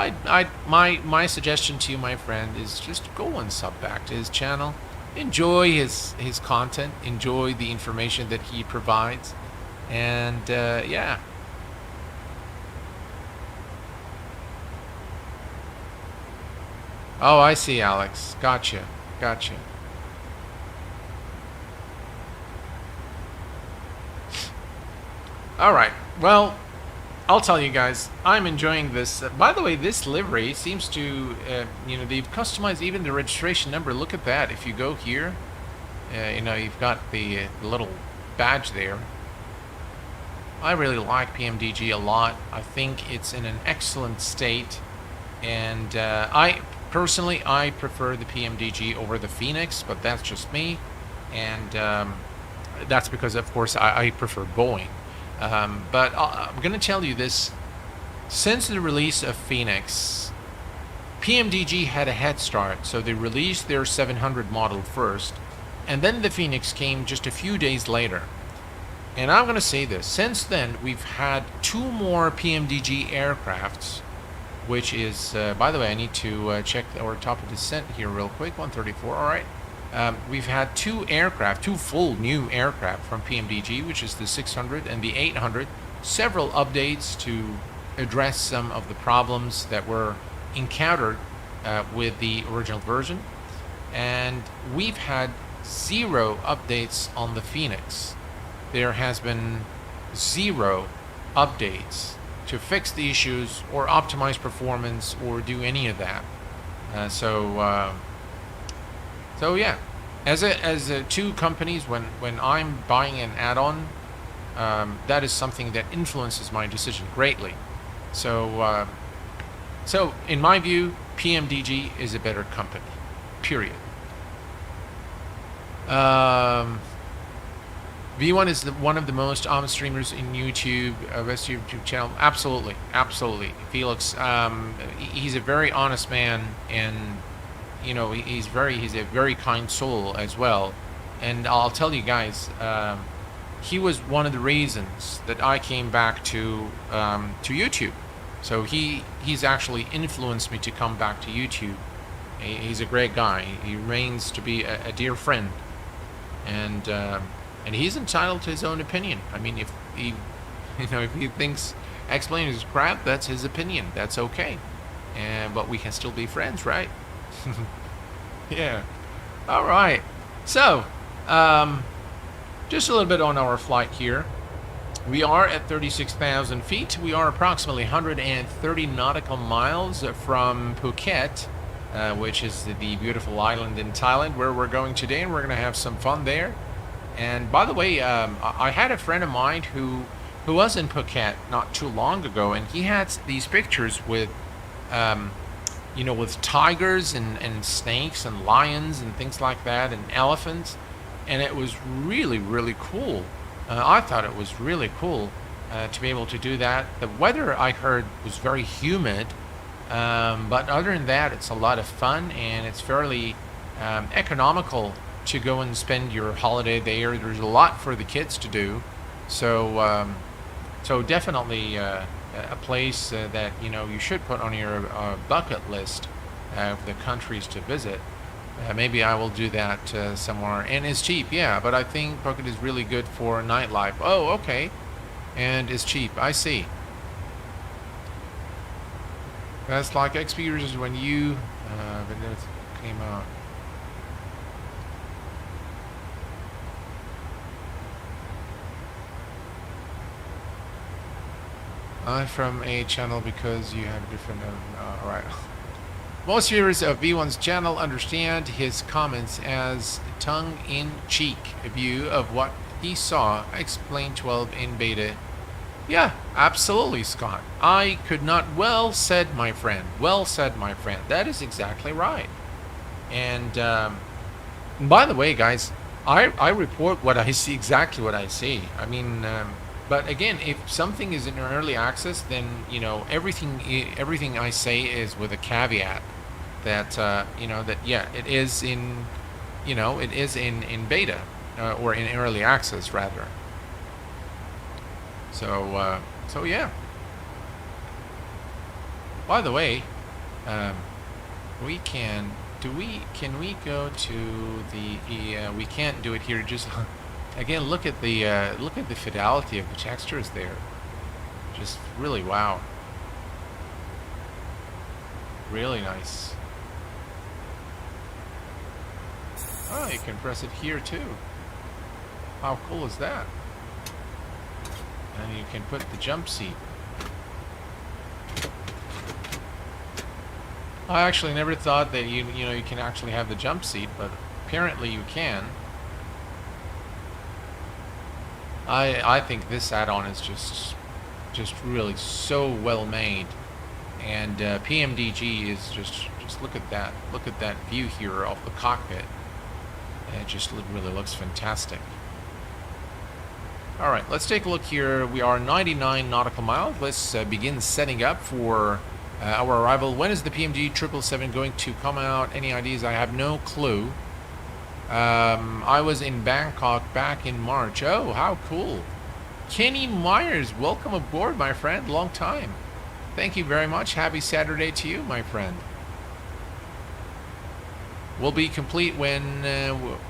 my suggestion to you, my friend, is just go and sub back to his channel, enjoy his content, enjoy the information that he provides, and yeah. Oh, I see, Alex. Gotcha. All right. Well, I'll tell you guys, I'm enjoying this. By the way, this livery seems to, they've customized even the registration number. Look at that. If you go here, you've got the little badge there. I really like PMDG a lot. I think it's in an excellent state, and I prefer the PMDG over the Phoenix, but that's just me, and that's because, of course, I prefer Boeing. But I'm going to tell you this: since the release of Phoenix, PMDG had a head start, so they released their 700 model first, and then the Phoenix came just a few days later. And I'm going to say this: since then, we've had 2 more PMDG aircrafts, which is, by the way, I need to check our top of descent here real quick. 134. All right. We've had 2 full new aircraft from PMDG, which is the 600 and the 800. Several updates to address some of the problems that were encountered with the original version. And we've had 0 updates on the Phoenix. There has been 0 updates to fix the issues or optimize performance or do any of that. So yeah, as a 2 companies, when I'm buying an add-on, that is something that influences my decision greatly. So in my view, PMDG is a better company. Period. V1 is one of the most honest streamers in YouTube, best YouTube channel. Absolutely. Felix, he's a very honest man, and he's a very kind soul as well. And I'll tell you guys, he was one of the reasons that I came back to YouTube. So he's actually influenced me to come back to YouTube. He's a great guy. He remains to be a dear friend, and he's entitled to his own opinion. I mean, if he thinks explaining is crap, that's his opinion. That's okay. But we can still be friends, right? Yeah. All right. So, just a little bit on our flight here. We are at 36,000 feet. We are approximately 130 nautical miles from Phuket, which is the beautiful island in Thailand where we're going today, and we're going to have some fun there. And by the way, I had a friend of mine who was in Phuket not too long ago, and he had these pictures with with tigers and snakes and lions and things like that, and elephants, and it was really, really cool. I thought it was really cool to be able to do that. The weather, I heard, was very humid, but other than that, it's a lot of fun, and it's fairly economical to go and spend your holiday there. There's a lot for the kids to do, so definitely a place that you should put on your bucket list of the countries to visit. Maybe I will do that somewhere. And it's cheap, yeah, but I think Phuket is really good for nightlife. Oh, okay. And it's cheap, I see. That's like experiences when you came out. I'm from a channel because you have different. Alright. Most viewers of V1's channel understand his comments as tongue-in-cheek view of what he saw. Explain 12 in beta. Yeah, absolutely, Scott. I could not. Well said, my friend. Well said, my friend. That is exactly right. And by the way, guys, I report what I see, exactly what I see. I mean, but again, if something is in early access, then you know everything I say is with a caveat that you know that yeah, it is in beta or in early access rather. So yeah. By the way, can we go to the we can't do it here. Just again, look at the fidelity of the textures there. Just really wow. Really nice. Oh, you can press it here too. How cool is that? And you can put the jump seat. I actually never thought that you can actually have the jump seat, but apparently you can. I think this add-on is just really so well made, and PMDG is just look at that view here of the cockpit. It just really looks fantastic. All right, let's take a look here. We are 99 nautical miles. Let's begin setting up for our arrival. When is the PMDG 777 going to come out? Any ideas? I have no clue. I was in Bangkok back in March. Oh, how cool. Kenny Myers, welcome aboard, my friend. Long time. Thank you very much. Happy Saturday to you, my friend. Will be complete when,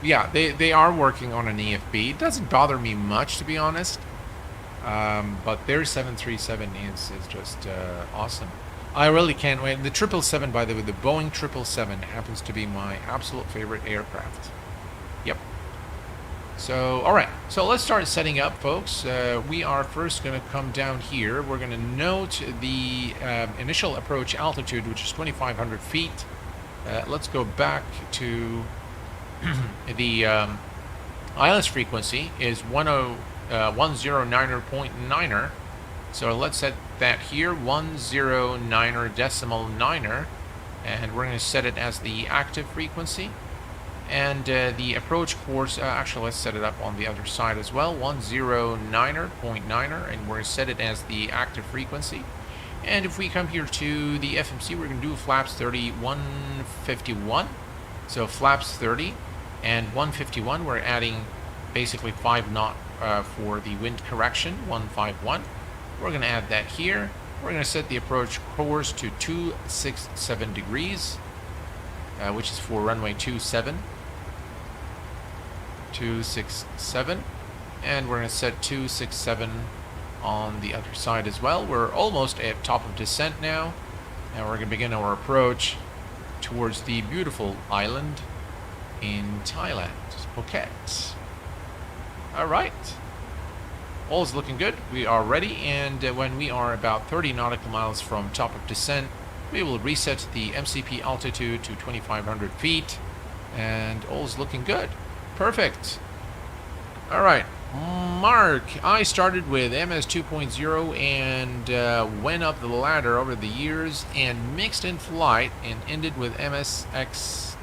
yeah, they are working on an EFB. It doesn't bother me much, to be honest. But their 737 is just awesome. I really can't wait. The 777, by the way, the Boeing 777 happens to be my absolute favorite aircraft. Yep. So, all right. So let's start setting up, folks. We are first going to come down here. We're going to note the initial approach altitude, which is 2,500 feet. Let's go back to the ILS frequency is 109.9er. So let's set that here, 109.9er, and we're going to set it as the active frequency. And the approach course, actually let's set it up on the other side as well, 109.9er, and we're going to set it as the active frequency. And if we come here to the FMC, we're going to do flaps 30, 151. So flaps 30 and 151, we're adding basically 5 knot for the wind correction, 151. We're going to add that here. We're going to set the approach course to 267 degrees, which is for runway 27. 267. And we're going to set 267 on the other side as well. We're almost at top of descent now, and we're going to begin our approach towards the beautiful island in Thailand, Phuket. All right, all is looking good. We are ready, and when we are about 30 nautical miles from top of descent, we will reset the MCP altitude to 2,500 feet, and all is looking good. Perfect. All right. Mark, I started with MS 2.0 and went up the ladder over the years and mixed in flight and ended with MSX.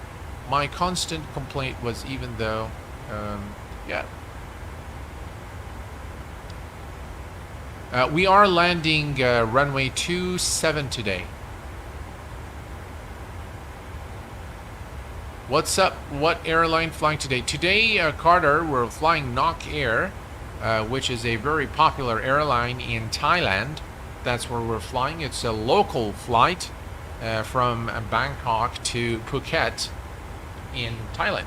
My constant complaint was even though, yeah. We are landing runway 27 today. What's up? What airline flying today? Today, Carter, we're flying NokAir, which is a very popular airline in Thailand. That's where we're flying. It's a local flight from Bangkok to Phuket. in Thailand.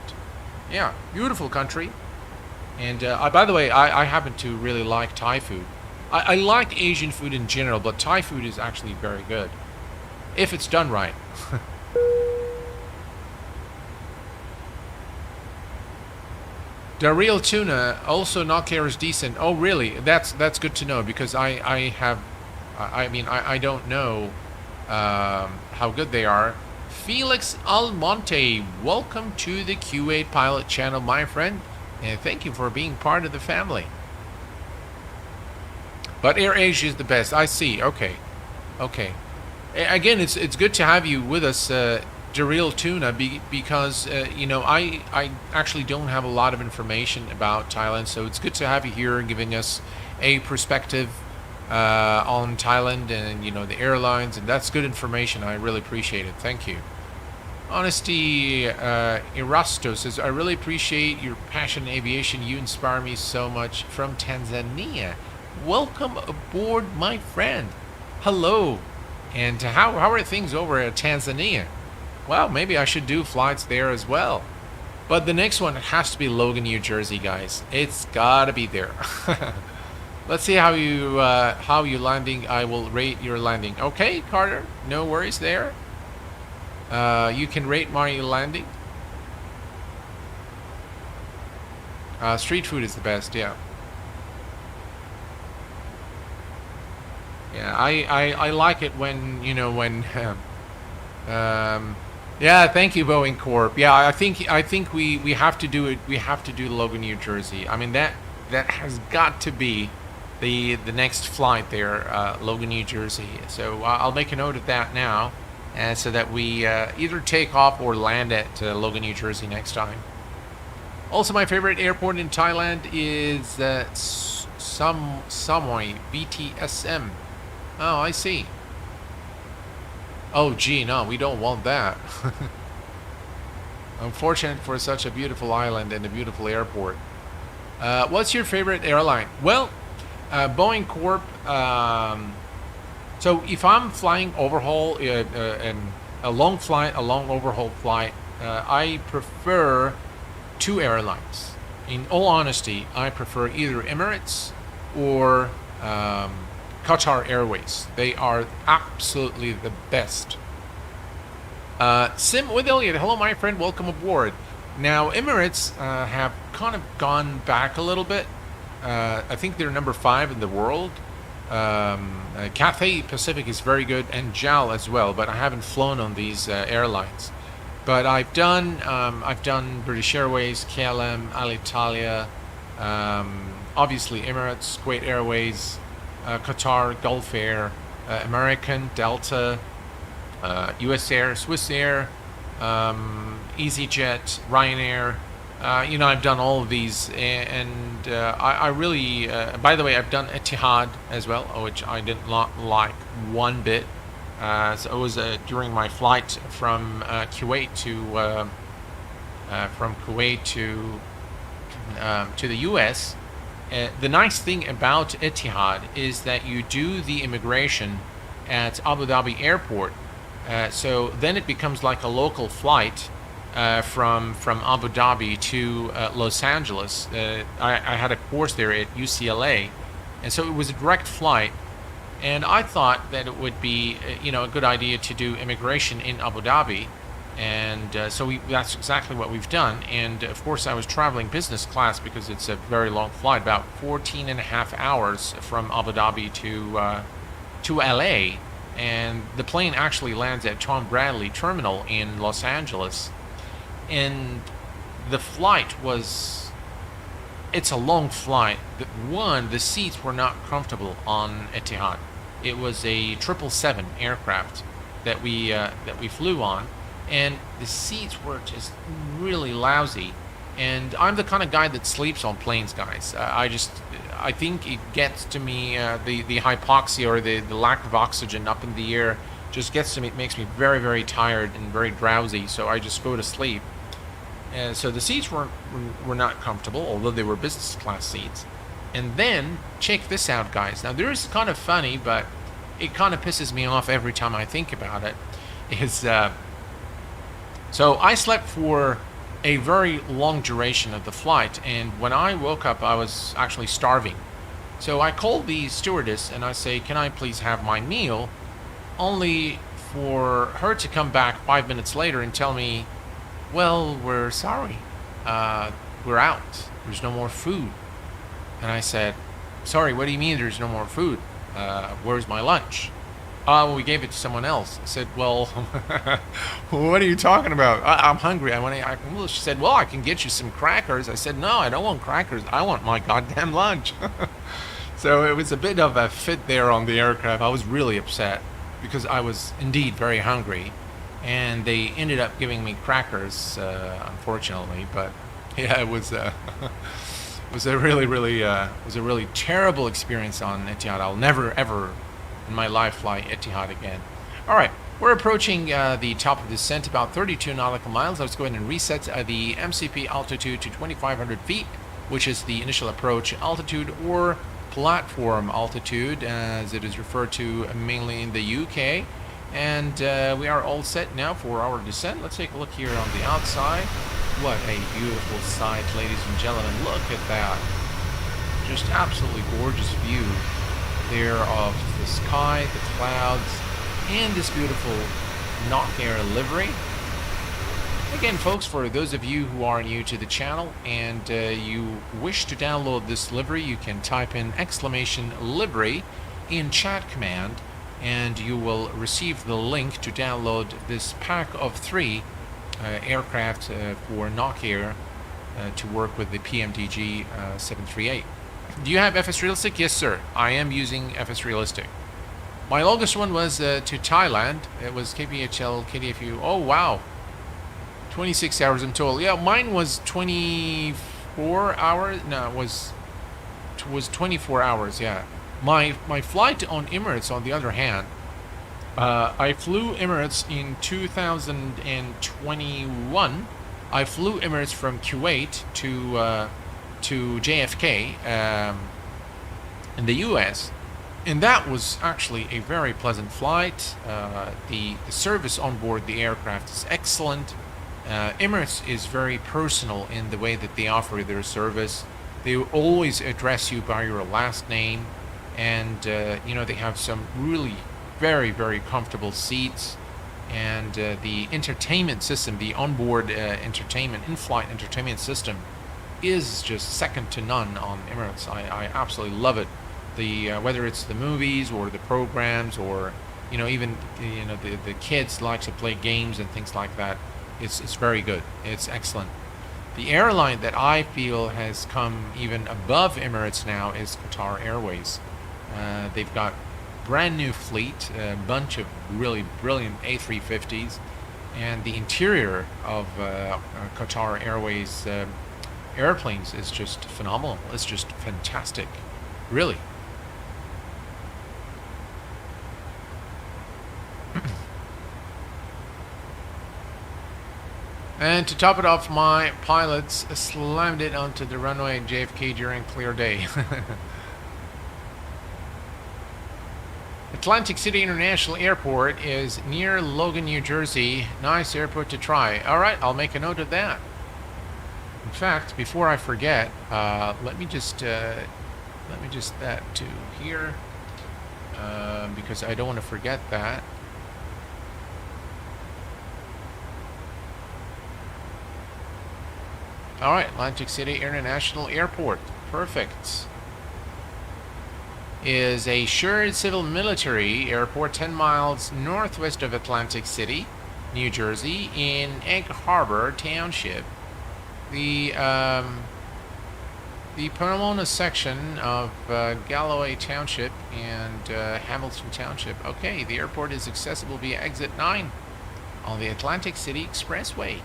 Yeah, beautiful country. And by the way, I happen to really like Thai food. I like Asian food in general, but Thai food is actually very good. If it's done right. The real tuna, also NokAir is decent. Oh, really? That's good to know, because I don't know how good they are. Felix Almonte, welcome to the Q8 Pilot channel, my friend, and thank you for being part of the family. But AirAsia is the best. I see. Okay. Again, it's good to have you with us, the real tuna, because you know, I actually don't have a lot of information about Thailand, so it's good to have you here giving us a perspective on Thailand and, you know, the airlines, and that's good information. I really appreciate it. Thank you. Honesty Erasto says, I really appreciate your passion in aviation. You inspire me so much. From Tanzania. Welcome aboard, my friend. Hello. And how are things over at Tanzania? Well, maybe I should do flights there as well. But the next one has to be Logan, New Jersey, guys. It's gotta be there. Let's see how you landing. I will rate your landing. Okay, Carter, no worries there. You can rate my landing. Street food is the best, yeah. Yeah, I like it when, you know, when yeah, thank you, Boeing Corp. Yeah, I think we have to do it. We have to do Logan, New Jersey. I mean, that has got to be the next flight there, Logan, New Jersey. So I'll make a note of that now, so that we either take off or land at Logan, New Jersey next time. Also, my favorite airport in Thailand is Samui VTSM. Oh, I see. Oh, gee, no, we don't want that. Unfortunate for such a beautiful island and a beautiful airport. What's your favorite airline? Well, Boeing Corp. So if I'm flying overhaul and a long overhaul flight, I prefer two airlines. In all honesty, I prefer either Emirates or Qatar Airways. They are absolutely the best. Sim with Elliot, hello my friend, welcome aboard. Now Emirates have kind of gone back a little bit. I think they're number 5 in the world. Cathay Pacific is very good, and JAL as well, but I haven't flown on these airlines. But I've done British Airways, KLM, Alitalia, obviously Emirates, Kuwait Airways, Qatar, Gulf Air, American, Delta, US Air, Swiss Air, EasyJet, Ryanair. You know, I've done all of these, and I really, by the way, I've done Etihad as well, which I did not like one bit. So it was during my flight from Kuwait to the US. The nice thing about Etihad is that you do the immigration at Abu Dhabi airport, so then it becomes like a local flight from Abu Dhabi to Los Angeles. I had a course there at UCLA, and so it was a direct flight. And I thought that it would be, you know, a good idea to do immigration in Abu Dhabi, and so that's exactly what we've done. And of course, I was traveling business class because it's a very long flight, about 14 and a half hours from Abu Dhabi to LA, and the plane actually lands at Tom Bradley Terminal in Los Angeles. And the flight was, it's a long flight. The seats were not comfortable on Etihad. It was a 777 aircraft that we flew on, and the seats were just really lousy. And I'm the kind of guy that sleeps on planes, guys. I think it gets to me, the hypoxia or the lack of oxygen up in the air just gets to me. It makes me very, very tired and very drowsy, so I just go to sleep. And so the seats were not comfortable, although they were business class seats. And then, check this out, guys. Now, this is kind of funny, but it kind of pisses me off every time I think about it. So I slept for a very long duration of the flight. And when I woke up, I was actually starving. So I called the stewardess and I say, can I please have my meal? Only for her to come back 5 minutes later and tell me, well, we're sorry. We're out. There's no more food. And I said, sorry, what do you mean there's no more food? Where's my lunch? Well, we gave it to someone else. I said, well, what are you talking about? I'm hungry. Well, she said, well, I can get you some crackers. I said, no, I don't want crackers. I want my goddamn lunch. So it was a bit of a fit there on the aircraft. I was really upset because I was indeed very hungry. And they ended up giving me crackers, unfortunately. But yeah, it was was a really terrible experience on Etihad. I'll never ever in my life fly Etihad again. All right, we're approaching the top of the descent, about 32 nautical miles. Let's go ahead and reset the MCP altitude to 2,500 feet, which is the initial approach altitude, or platform altitude, as it is referred to mainly in the UK. And we are all set now for our descent. Let's take a look here on the outside. What a beautiful sight, ladies and gentlemen. Look at that. Just absolutely gorgeous view there of the sky, the clouds, and this beautiful NokAir livery. Again, folks, for those of you who are new to the channel and you wish to download this livery, you can type in !livery in chat command, and you will receive the link to download this pack of 3 aircraft for NokAir to work with the PMDG 738. Do you have FS Realistic? Yes, sir. I am using FS Realistic. My longest one was to Thailand. It was KPHL KDFU. Oh, wow. 26 hours in total. Yeah, mine was 24 hours. No, it was 24 hours, yeah. My flight on Emirates, on the other hand, I flew Emirates in 2021. I flew Emirates from Kuwait to JFK in the US, and that was actually a very pleasant flight. The service on board the aircraft is excellent. Emirates is very personal in the way that they offer their service. They always address you by your last name, and you know, they have some really very, very comfortable seats, and the entertainment system, the onboard entertainment, in-flight entertainment system, is just second to none on Emirates. I absolutely love it. The whether it's the movies or the programs, or you know, even you know, the kids like to play games and things like that. It's very good. It's excellent. The airline that I feel has come even above Emirates now is Qatar Airways. They've got brand new fleet, a bunch of really brilliant A350s, and the interior of Qatar Airways airplanes is just phenomenal. It's just fantastic, really. And to top it off, my pilots slammed it onto the runway at JFK during clear day. Atlantic City International Airport is near Logan, New Jersey. Nice airport to try. All right, I'll make a note of that. In fact, before I forget, let me just that to here, because I don't want to forget that. All right, Atlantic City International Airport. Perfect. Is a shared civil military airport 10 miles northwest of Atlantic City, New Jersey, in Egg Harbor Township. The Pomona section of Galloway Township and Hamilton Township. Okay, the airport is accessible via exit 9 on the Atlantic City Expressway.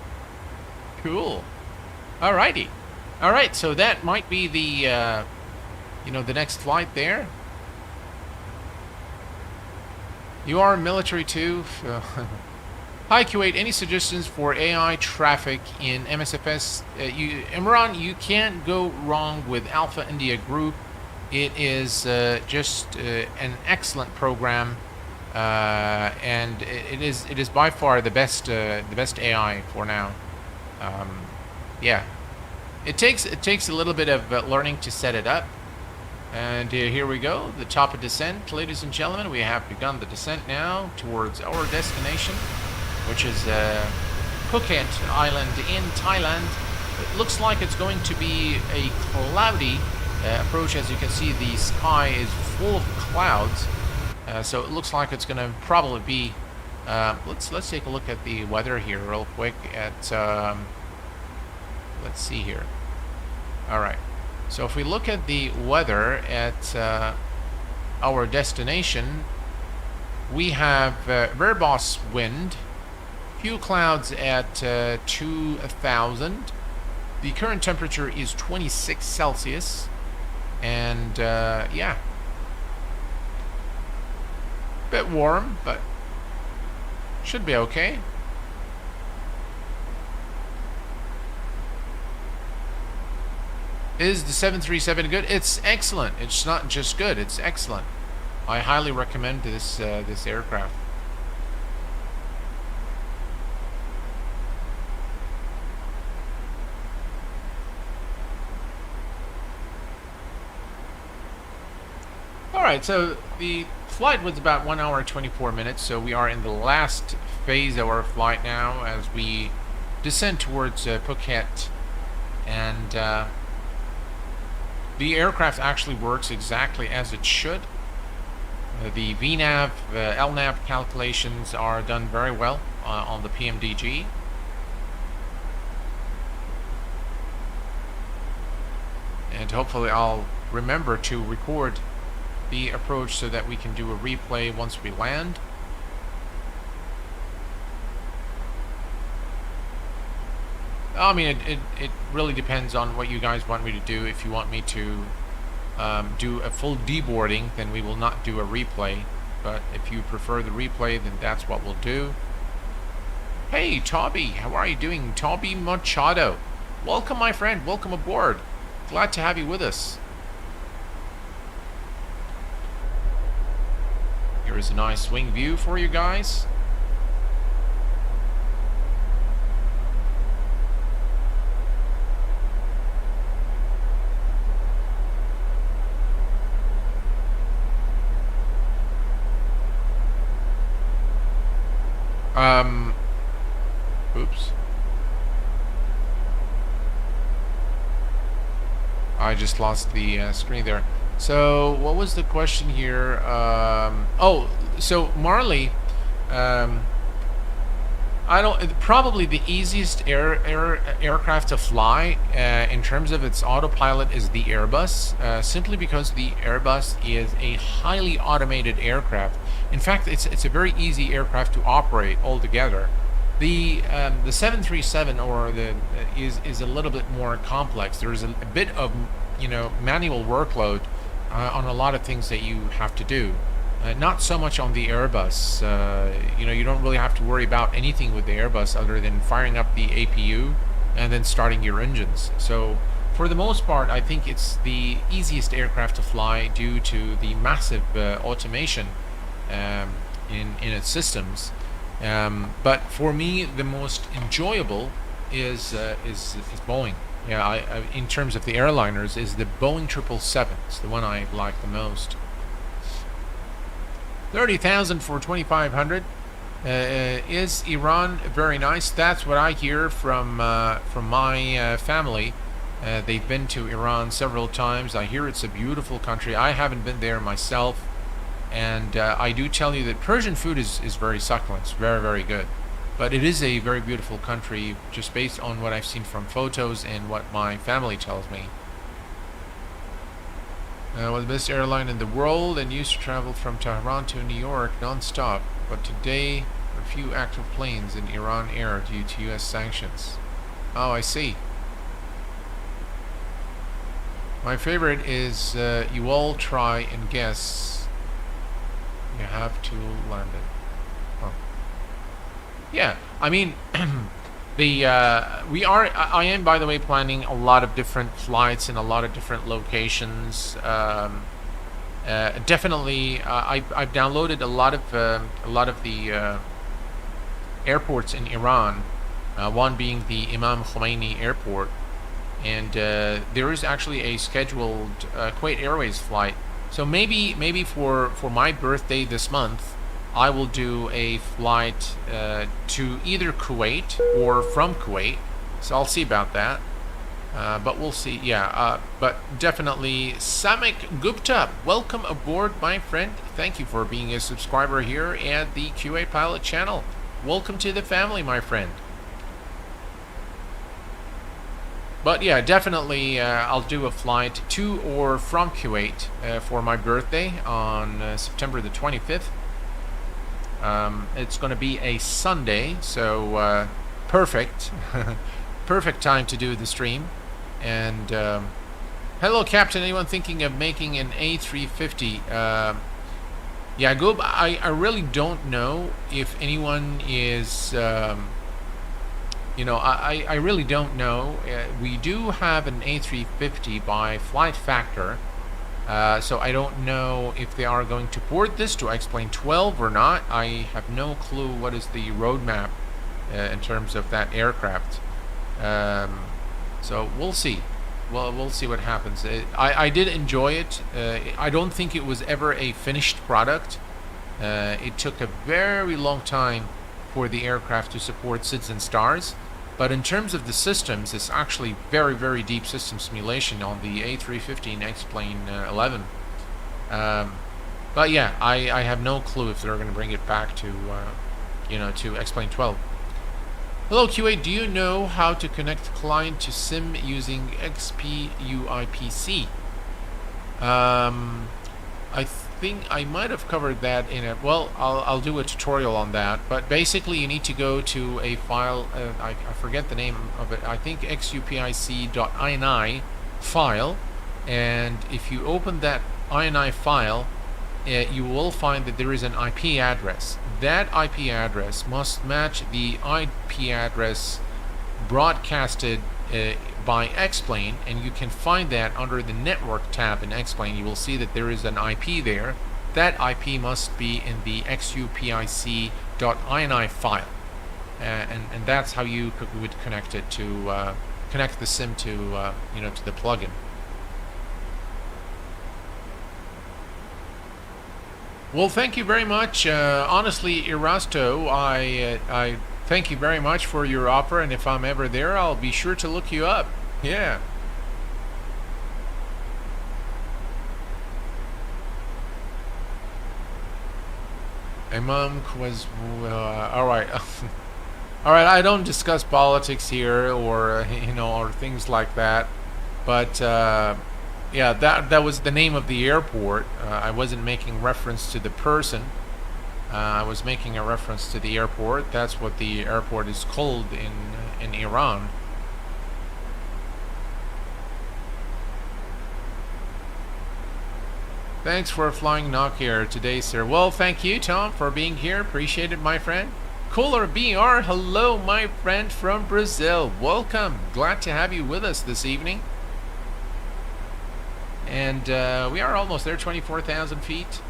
Cool. Alrighty. Alright, so that might be the you know, the next flight there. You are military too. Hi Kuwait, any suggestions for AI traffic in MSFS? Imran, you can't go wrong with Alpha India Group. It is just an excellent program, and it is by far the best AI for now. yeah, it takes a little bit of learning to set it up. And here we go, the top of descent, ladies and gentlemen. We have begun the descent now towards our destination, which is Phuket Island in Thailand. It looks like it's going to be a cloudy approach. As you can see, the sky is full of clouds, so it looks like it's going to probably be. Let's take a look at the weather here real quick. Let's see here. All right. So if we look at the weather at our destination, we have very boss wind, few clouds at 2,000. The current temperature is 26 Celsius, and yeah, bit warm, but should be okay. Is the 737 good? It's excellent. It's not just good, it's excellent. I highly recommend this this aircraft. Alright, so the flight was about 1 hour 24 minutes, so we are in the last phase of our flight now as we descend towards Phuket. And the aircraft actually works exactly as it should. The VNAV, LNAV calculations are done very well on the PMDG. And hopefully I'll remember to record the approach so that we can do a replay once we land. I mean, it really depends on what you guys want me to do. If you want me to do a full deboarding, then we will not do a replay. But if you prefer the replay, then that's what we'll do. Hey, Toby, how are you doing? Toby Machado. Welcome, my friend. Welcome aboard. Glad to have you with us. Here is a nice swing view for you guys. Oops. I just lost the screen there. So, what was the question here? Oh, so Marley, I don't. Probably the easiest aircraft to fly in terms of its autopilot is the Airbus, simply because the Airbus is a highly automated aircraft. In fact, it's a very easy aircraft to operate altogether. The 737 is a little bit more complex. There is a bit of manual workload on a lot of things that you have to do. Not so much on the Airbus. You don't really have to worry about anything with the Airbus other than firing up the APU and then starting your engines. So for the most part, I think it's the easiest aircraft to fly due to the massive automation in its systems. But for me, the most enjoyable is Boeing. Yeah, in terms of the airliners, is the Boeing 777. It's the one I like the most. 30,000 for 2,500. Is Iran very nice? That's what I hear from my family. They've been to Iran several times. I hear it's a beautiful country. I haven't been there myself. And I do tell you that Persian food is very succulent. It's very, very good. But it is a very beautiful country, just based on what I've seen from photos and what my family tells me. Was the best airline in the world and used to travel from Tehran to New York non-stop. But today, there are few active planes in Iran Air due to U.S. sanctions. Oh, I see. My favorite is you all try and guess. You have to land it. Oh. Yeah, I mean, I am, by the way, planning a lot of different flights in a lot of different locations. Definitely, I've downloaded a lot of the airports in Iran, one being the Imam Khomeini Airport. And there is actually a scheduled Kuwait Airways flight. So maybe for my birthday this month, I will do a flight to either Kuwait or from Kuwait. So I'll see about that. But we'll see. Yeah, but definitely Samik Gupta, welcome aboard, my friend. Thank you for being a subscriber here at the Q8 Pilot channel. Welcome to the family, my friend. But yeah, definitely I'll do a flight to or from Kuwait for my birthday on September the 25th. It's going to be a Sunday, so perfect. Perfect time to do the stream. And hello, Captain. Anyone thinking of making an A350? Yeah, Goob, I really don't know if anyone is... you know, I really don't know. We do have an A350 by Flight Factor, so I don't know if they are going to port this to X-Plane 12 or not. I have no clue what is the roadmap in terms of that aircraft. So we'll see. Well, we'll see what happens. I did enjoy it. I don't think it was ever a finished product. It took a very long time for the aircraft to support SIDS and stars. But in terms of the systems, it's actually very, very deep system simulation on the A350 and X-Plane 11. But yeah, I have no clue if they're going to bring it back to, you know, to X-Plane 12. Hello Q8, do you know how to connect client to SIM using XPUIPC? I think I might have covered that in a... Well, I'll do a tutorial on that. But basically, you need to go to a file. I forget the name of it. I think xupic.ini file. And if you open that ini file, you will find that there is an IP address. That IP address must match the IP address broadcasted by X-Plane, and you can find that under the network tab in X-Plane. You will see that there is an IP there. That IP must be in the xupic.ini file, and that's how you would connect it to connect the SIM to you know, to the plugin. Well, thank you very much. Honestly, Erasto, I thank you very much for your offer, and if I'm ever there, I'll be sure to look you up. Yeah. Imam was all right. All right. I don't discuss politics here, or you know, or things like that. But yeah, that was the name of the airport. I wasn't making reference to the person. I was making a reference to the airport. That's what the airport is called in Iran. Thanks for flying NokAir today, sir. Well, thank you, Tom, for being here. Appreciate it, my friend. Cooler BR, hello, my friend from Brazil. Welcome. Glad to have you with us this evening. And we are almost there, 24,000 feet.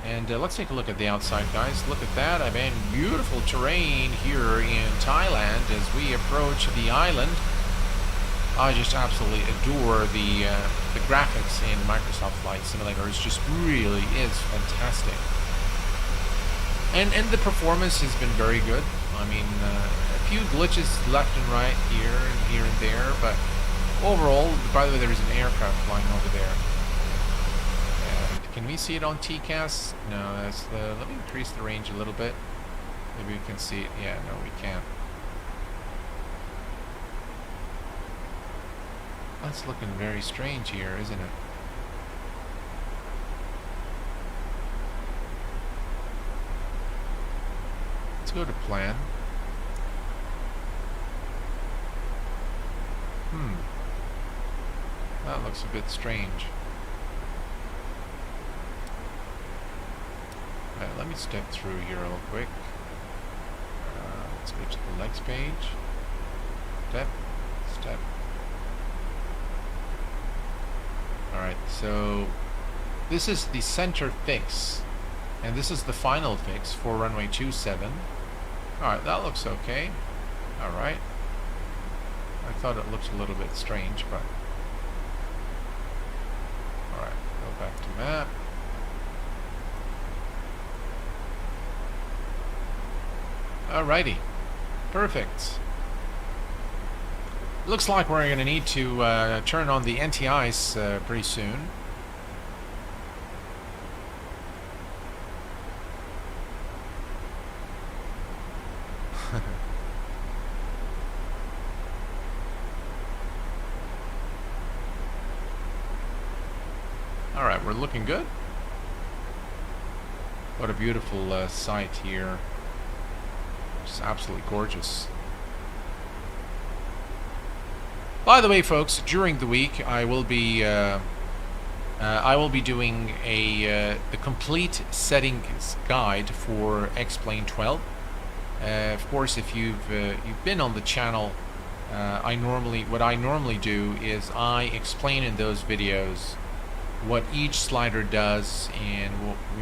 And let's take a look at the outside, guys. Look at that. I mean, beautiful terrain here in Thailand as we approach the island. I just absolutely adore the graphics in Microsoft Flight Simulator. It just really is fantastic. And the performance has been very good. I mean, a few glitches left and right here and there, but overall, by the way, there is an aircraft flying over there. Can we see it on TCAS? No, that's the... Let me increase the range a little bit. Maybe we can see it. Yeah, no, we can't. That's looking very strange here, isn't it? Let's go to plan. That looks a bit strange. Alright, let me step through here real quick. Let's go to the next page. Step. Alright, so this is the center fix, and this is the final fix for runway 27. Alright, that looks okay. Alright. thought it looked a little bit strange, but... Alright, go back to map. Alrighty. Perfect. Looks like we're going to need to turn on the anti-ice pretty soon. Alright, we're looking good. What a beautiful sight here. It's absolutely gorgeous. By the way, folks, during the week I will be doing the complete settings guide for X-Plane 12. Of course, if you've been on the channel, what I normally do is I explain in those videos what each slider does and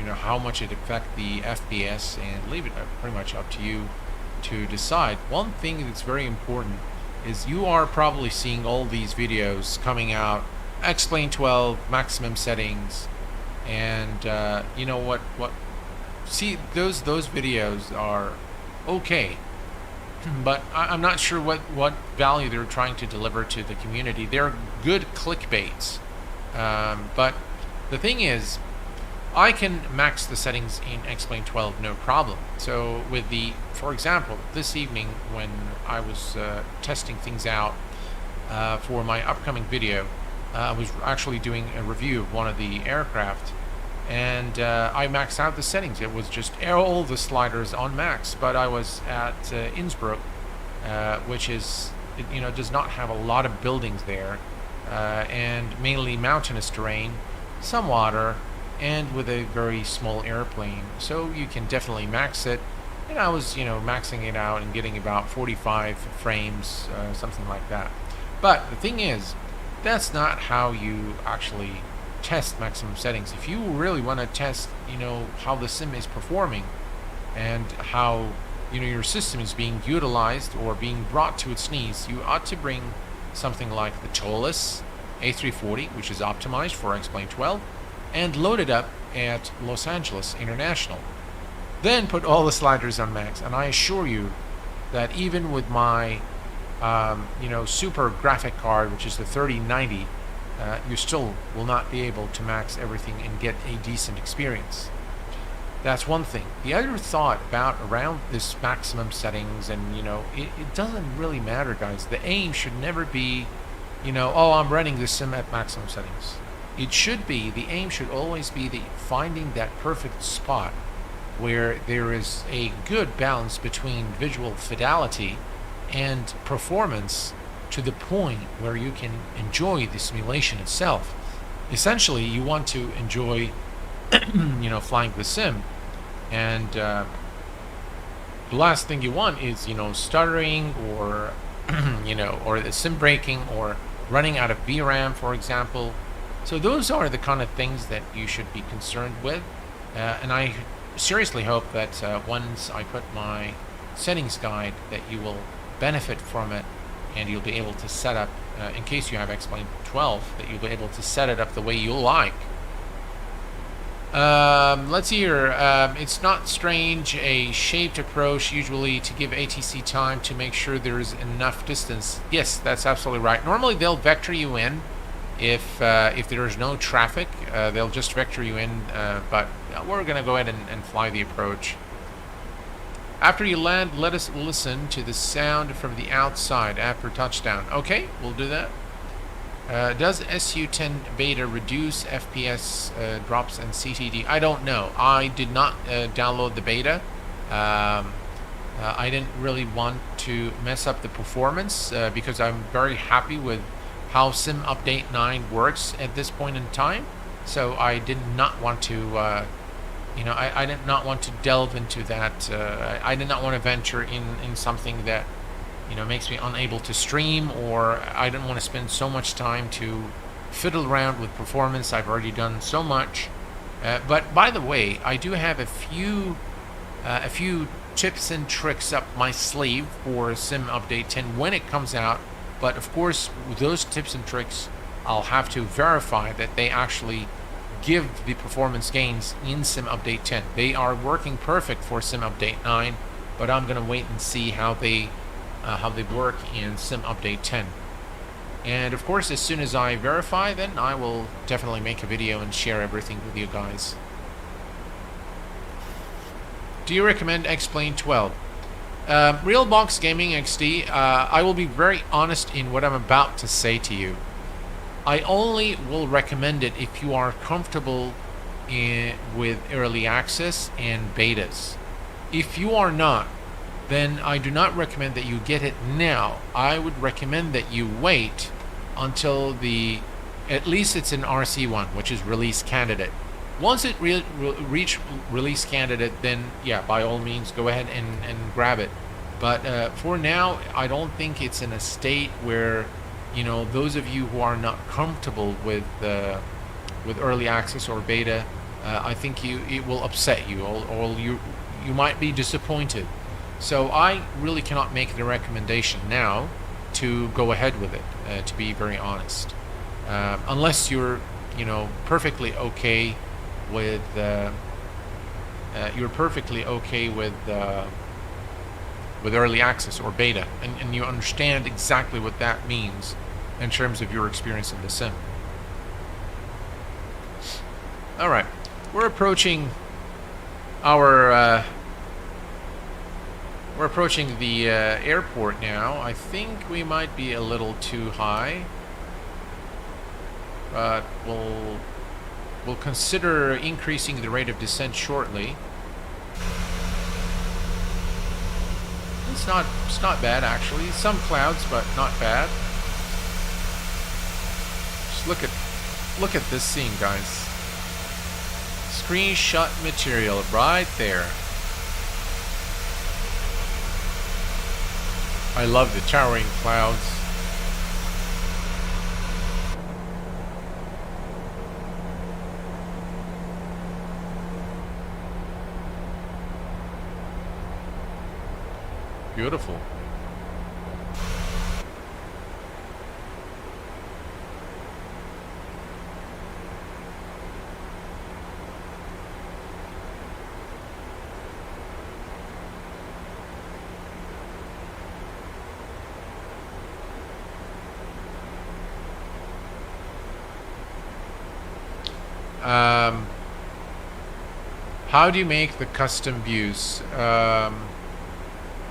how much it affects the FPS, and leave it pretty much up to you to decide. One thing that's very important is you are probably seeing all these videos coming out, X-Plane 12 maximum settings, and you know what see, those videos are okay, but I'm not sure what value they're trying to deliver to the community. They're good clickbaits. But the thing is, I can max the settings in X-Plane 12 no problem. So with for example, this evening when I was testing things out for my upcoming video, I was actually doing a review of one of the aircraft, and I maxed out the settings. It was just all the sliders on max, but I was at Innsbruck, which is, does not have a lot of buildings there. And mainly mountainous terrain, some water, and with a very small airplane, so you can definitely max it. And I was maxing it out and getting about 45 frames, something like that. But the thing is, that's not how you actually test maximum settings. If you really want to test how the sim is performing and how your system is being utilized or being brought to its knees, you ought to bring something like the TOLUS A340, which is optimized for X-Plane 12, and load it up at Los Angeles International. Then put all the sliders on max, and I assure you that even with my super graphic card, which is the 3090, you still will not be able to max everything and get a decent experience. That's one thing. The other thought around this maximum settings, and it doesn't really matter, guys. The aim should never be, oh, I'm running this sim at maximum settings. It should be, the aim should always be finding that perfect spot where there is a good balance between visual fidelity and performance, to the point where you can enjoy the simulation itself. Essentially, you want to enjoy flying the sim, and the last thing you want is stuttering, or or the sim breaking, or running out of VRAM, for example. So those are the kind of things that you should be concerned with, and I seriously hope that once I put my settings guide, that you will benefit from it, and you'll be able to set up, in case you have X-Plane 12, that you'll be able to set it up the way you like. Let's see here. It's not strange, a shaped approach usually to give ATC time to make sure there's enough distance. Yes, that's absolutely right. Normally they'll vector you in if there's no traffic. They'll just vector you in, but we're going to go ahead and fly the approach. After you land, let us listen to the sound from the outside after touchdown. Okay, we'll do that. Does SU-10 beta reduce FPS drops and CTD? I don't know. I did not download the beta. I didn't really want to mess up the performance because I'm very happy with how Sim Update 9 works at this point in time. So I did not want to, I did not want to delve into that. I did not want to venture in something that makes me unable to stream, or I didn't want to spend so much time to fiddle around with performance. I've already done so much. But by the way, I do have a few tips and tricks up my sleeve for Sim Update 10 when it comes out. But of course, with those tips and tricks, I'll have to verify that they actually give the performance gains in Sim Update 10. They are working perfect for Sim Update 9, but I'm gonna wait and see how they work in Sim Update 10. And of course, as soon as I verify, then I will definitely make a video and share everything with you guys. Do you recommend X-Plane 12? Realbox Gaming XD, I will be very honest in what I'm about to say to you. I only will recommend it if you are comfortable with early access and betas. If you are not, then I do not recommend that you get it now. I would recommend that you wait until at least it's an RC1, which is release candidate. Once it reach release candidate, then yeah, by all means, go ahead and grab it. But for now, I don't think it's in a state where, you know, those of you who are not comfortable with early access or beta, I think it will upset you, or you might be disappointed. So I really cannot make the recommendation now to go ahead with it, to be very honest, unless you're, you know, perfectly okay with with early access or beta, and you understand exactly what that means in terms of your experience in the sim. All right, we're approaching our the airport now. I think we might be a little too high, but we'll consider increasing the rate of descent shortly. It's not bad actually. Some clouds, but not bad. Just look at this scene, guys. Screenshot material right there. I love the towering clouds. Beautiful. How do you make the custom views?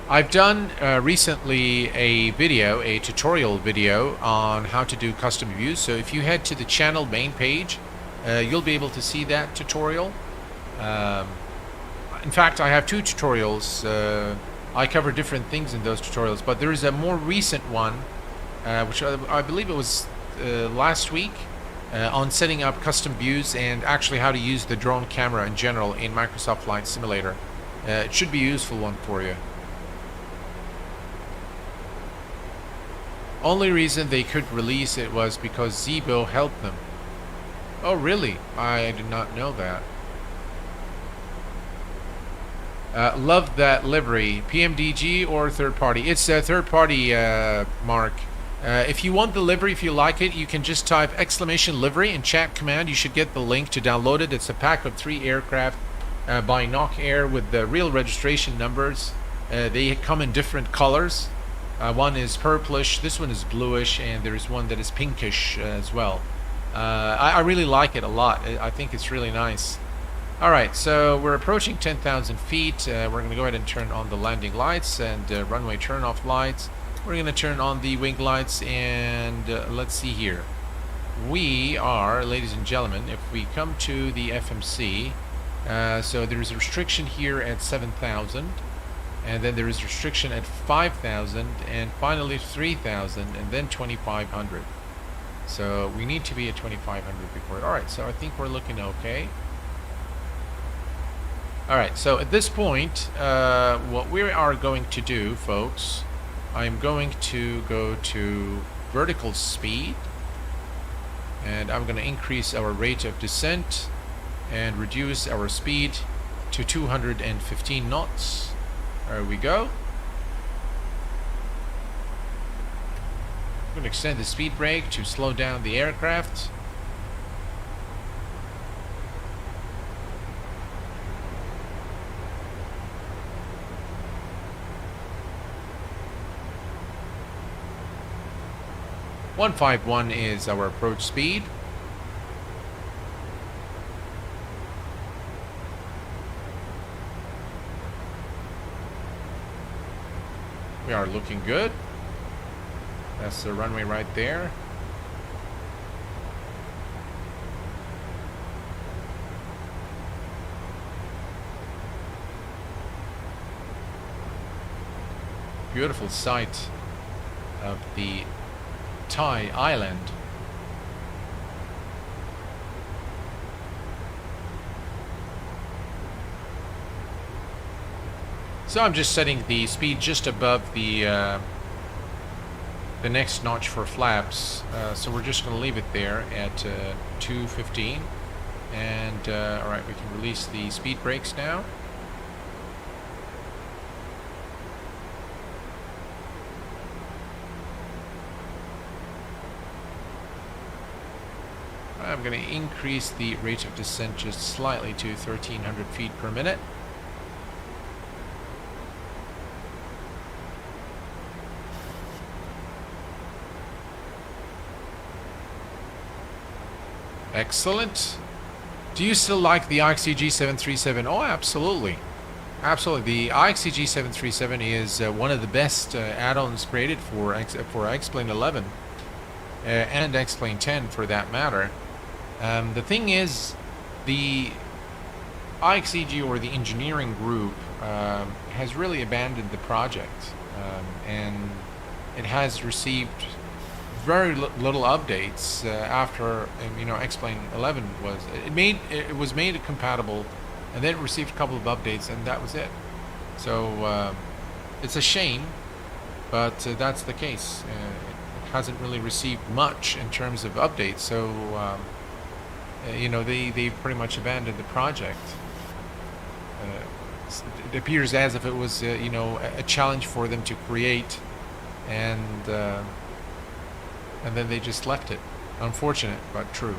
I've done recently a tutorial video on how to do custom views. So if you head to the channel main page, you'll be able to see that tutorial. In fact, I have two tutorials. I cover different things in those tutorials, but there is a more recent one, which I believe it was last week, on setting up custom views and actually how to use the drone camera in general in Microsoft Flight Simulator. It should be a useful one for you. Only reason they could release it was because Zeebo helped them. Oh really? I did not know that. Love that livery. PMDG or third party? It's a third party, Mark. If you want the livery, if you like it, you can just type !livery in chat command. You should get the link to download it. It's a pack of 3 aircraft by NokAir with the real registration numbers. They come in different colors. One is purplish, this one is bluish, and there's one that is pinkish as well. I really like it a lot. I think it's really nice. Alright, so we're approaching 10,000 feet. We're going to go ahead and turn on the landing lights and runway turn-off lights. We're going to turn on the wing lights, and let's see here. We are, ladies and gentlemen, if we come to the FMC, so there's a restriction here at 7,000. And then there is restriction at 5,000, and finally 3,000, and then 2,500. So we need to be at 2,500 before. All right, so I think we're looking okay. All right, so at this point, what we are going to do, folks, I'm going to go to vertical speed, and I'm going to increase our rate of descent and reduce our speed to 215 knots. There we go. going to extend the speed brake to slow down the aircraft. .151 is our approach speed. We are looking good. That's the runway right there. Beautiful sight of the Thai island. So I'm just setting the speed just above the next notch for flaps. So we're just going to leave it there at 215. And all right, we can release the speed brakes now. I'm going to increase the rate of descent just slightly to 1,300 feet per minute. Excellent. Do you still like the IXCG 737? Oh, absolutely. Absolutely. The IXCG 737 is one of the best add-ons created for X-Plane 11 and X-Plane 10 for that matter. The thing is, the IXCG or the engineering group has really abandoned the project, and it has received very little updates after X-Plane 11 was made compatible, and then it received a couple of updates, and that was it. So it's a shame, but that's the case. It hasn't really received much in terms of updates, so they pretty much abandoned the project. It appears as if it was a challenge for them to create, and then they just left it. Unfortunate, but true.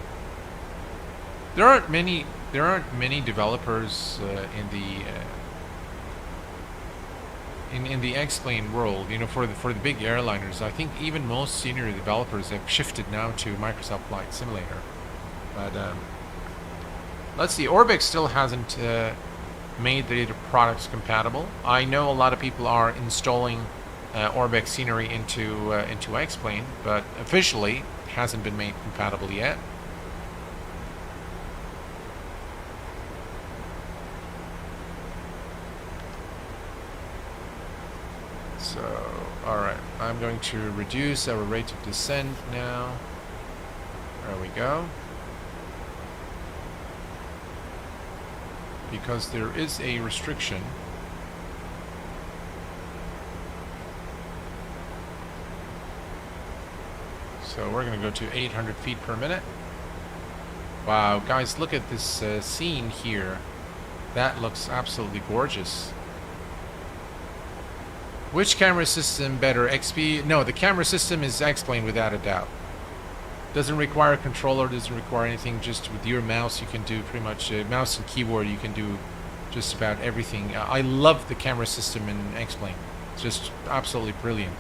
There aren't many developers in the X-Plane world. For the big airliners. I think even most senior developers have shifted now to Microsoft Flight Simulator. But let's see. Orbix still hasn't made the products compatible. I know a lot of people are installing Orbix scenery into X-Plane, but officially it hasn't been made compatible yet. So, alright, I'm going to reduce our rate of descent now. There we go. Because there is a restriction. So we're going to go to 800 feet per minute. Wow, guys, look at this scene here. That looks absolutely gorgeous. Which camera system better? XP? No, the camera system is X-Plane without a doubt. Doesn't require a controller, doesn't require anything. Just with your mouse you can do pretty much, mouse and keyboard you can do just about everything. I love the camera system in X-Plane. It's just absolutely brilliant.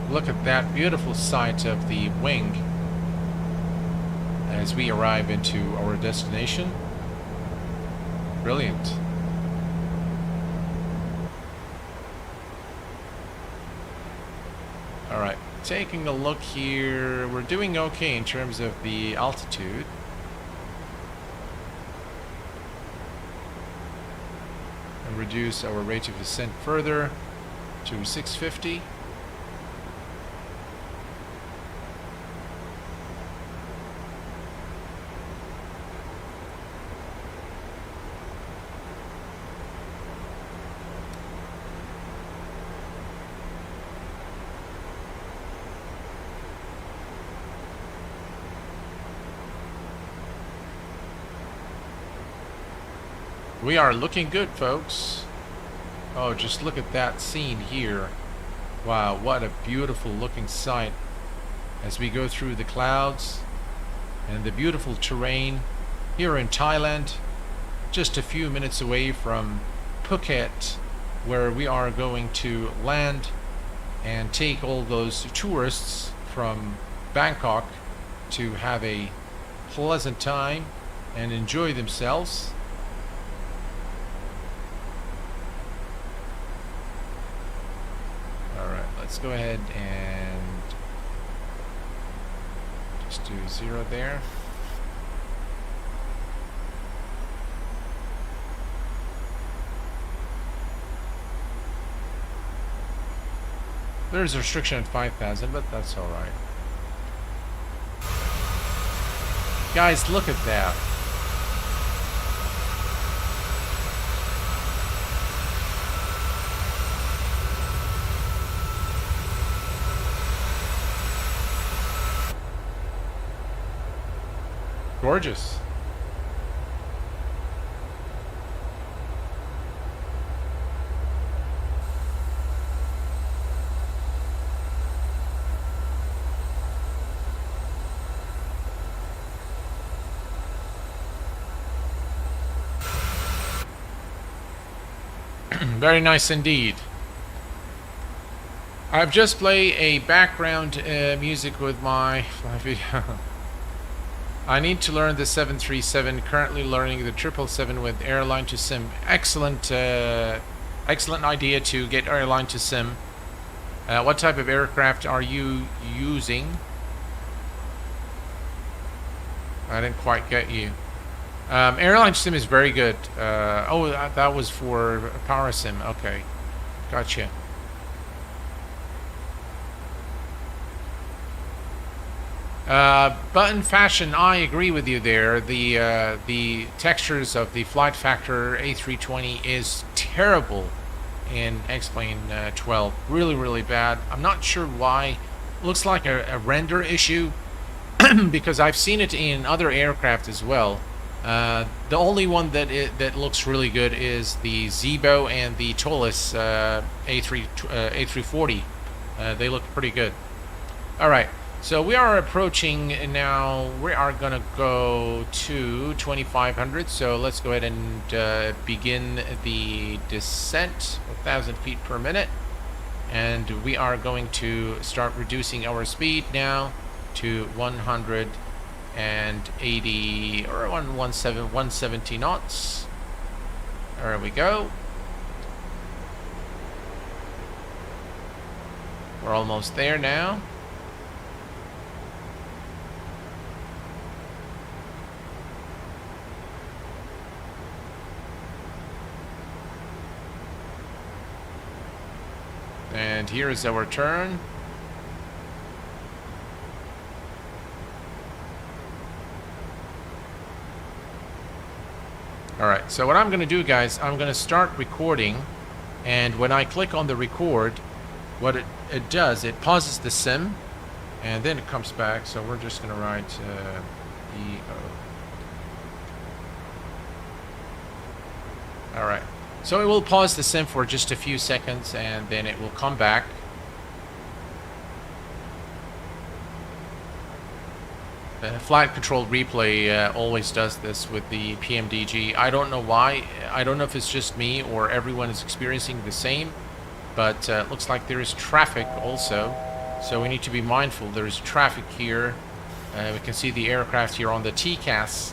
Look at that beautiful sight of the wing as we arrive into our destination. Brilliant. Alright, taking a look here. We're doing okay in terms of the altitude. and reduce our rate of descent further to 650. We are looking good, folks. Oh, just look at that scene here. Wow, what a beautiful looking sight as we go through the clouds and the beautiful terrain here in Thailand, just a few minutes away from Phuket, where we are going to land and take all those tourists from Bangkok to have a pleasant time and enjoy themselves. Let's go ahead and just do 0 there. There's a restriction at 5,000, but that's all right. Guys, look at that. Gorgeous. Very nice indeed. I've just played a background music with my video. I need to learn the 737. Currently learning the 777 with airline to sim. Excellent, excellent idea to get airline to sim. What type of aircraft are you using? I didn't quite get you. Airline sim is very good. Oh, that was for power sim. Okay, gotcha. Button fashion, I agree with you there. The textures of the flight factor A320 is terrible in X-Plane 12. Really, really bad. I'm not sure why. Looks like a render issue because I've seen it in other aircraft as well. The only one that looks really good is the Zibo and the Tolis A340. They look pretty good. All right. So we are approaching now. We are gonna go to 2500. So let's go ahead and begin the descent, 1,000 feet per minute, and we are going to start reducing our speed now to 180 or 170 knots. There we go. We're almost there now. And here is our turn. Alright, so what I'm going to do, guys, I'm going to start recording. And when I click on the record, what it does, it pauses the sim. And then it comes back. So we're just going to write EO. Alright. So it will pause the sim for just a few seconds and then it will come back. The flight control replay always does this with the PMDG. I don't know why. I don't know if it's just me or everyone is experiencing the same. But it looks like there is traffic also. So we need to be mindful. There is traffic here. We can see the aircraft here on the TCAS.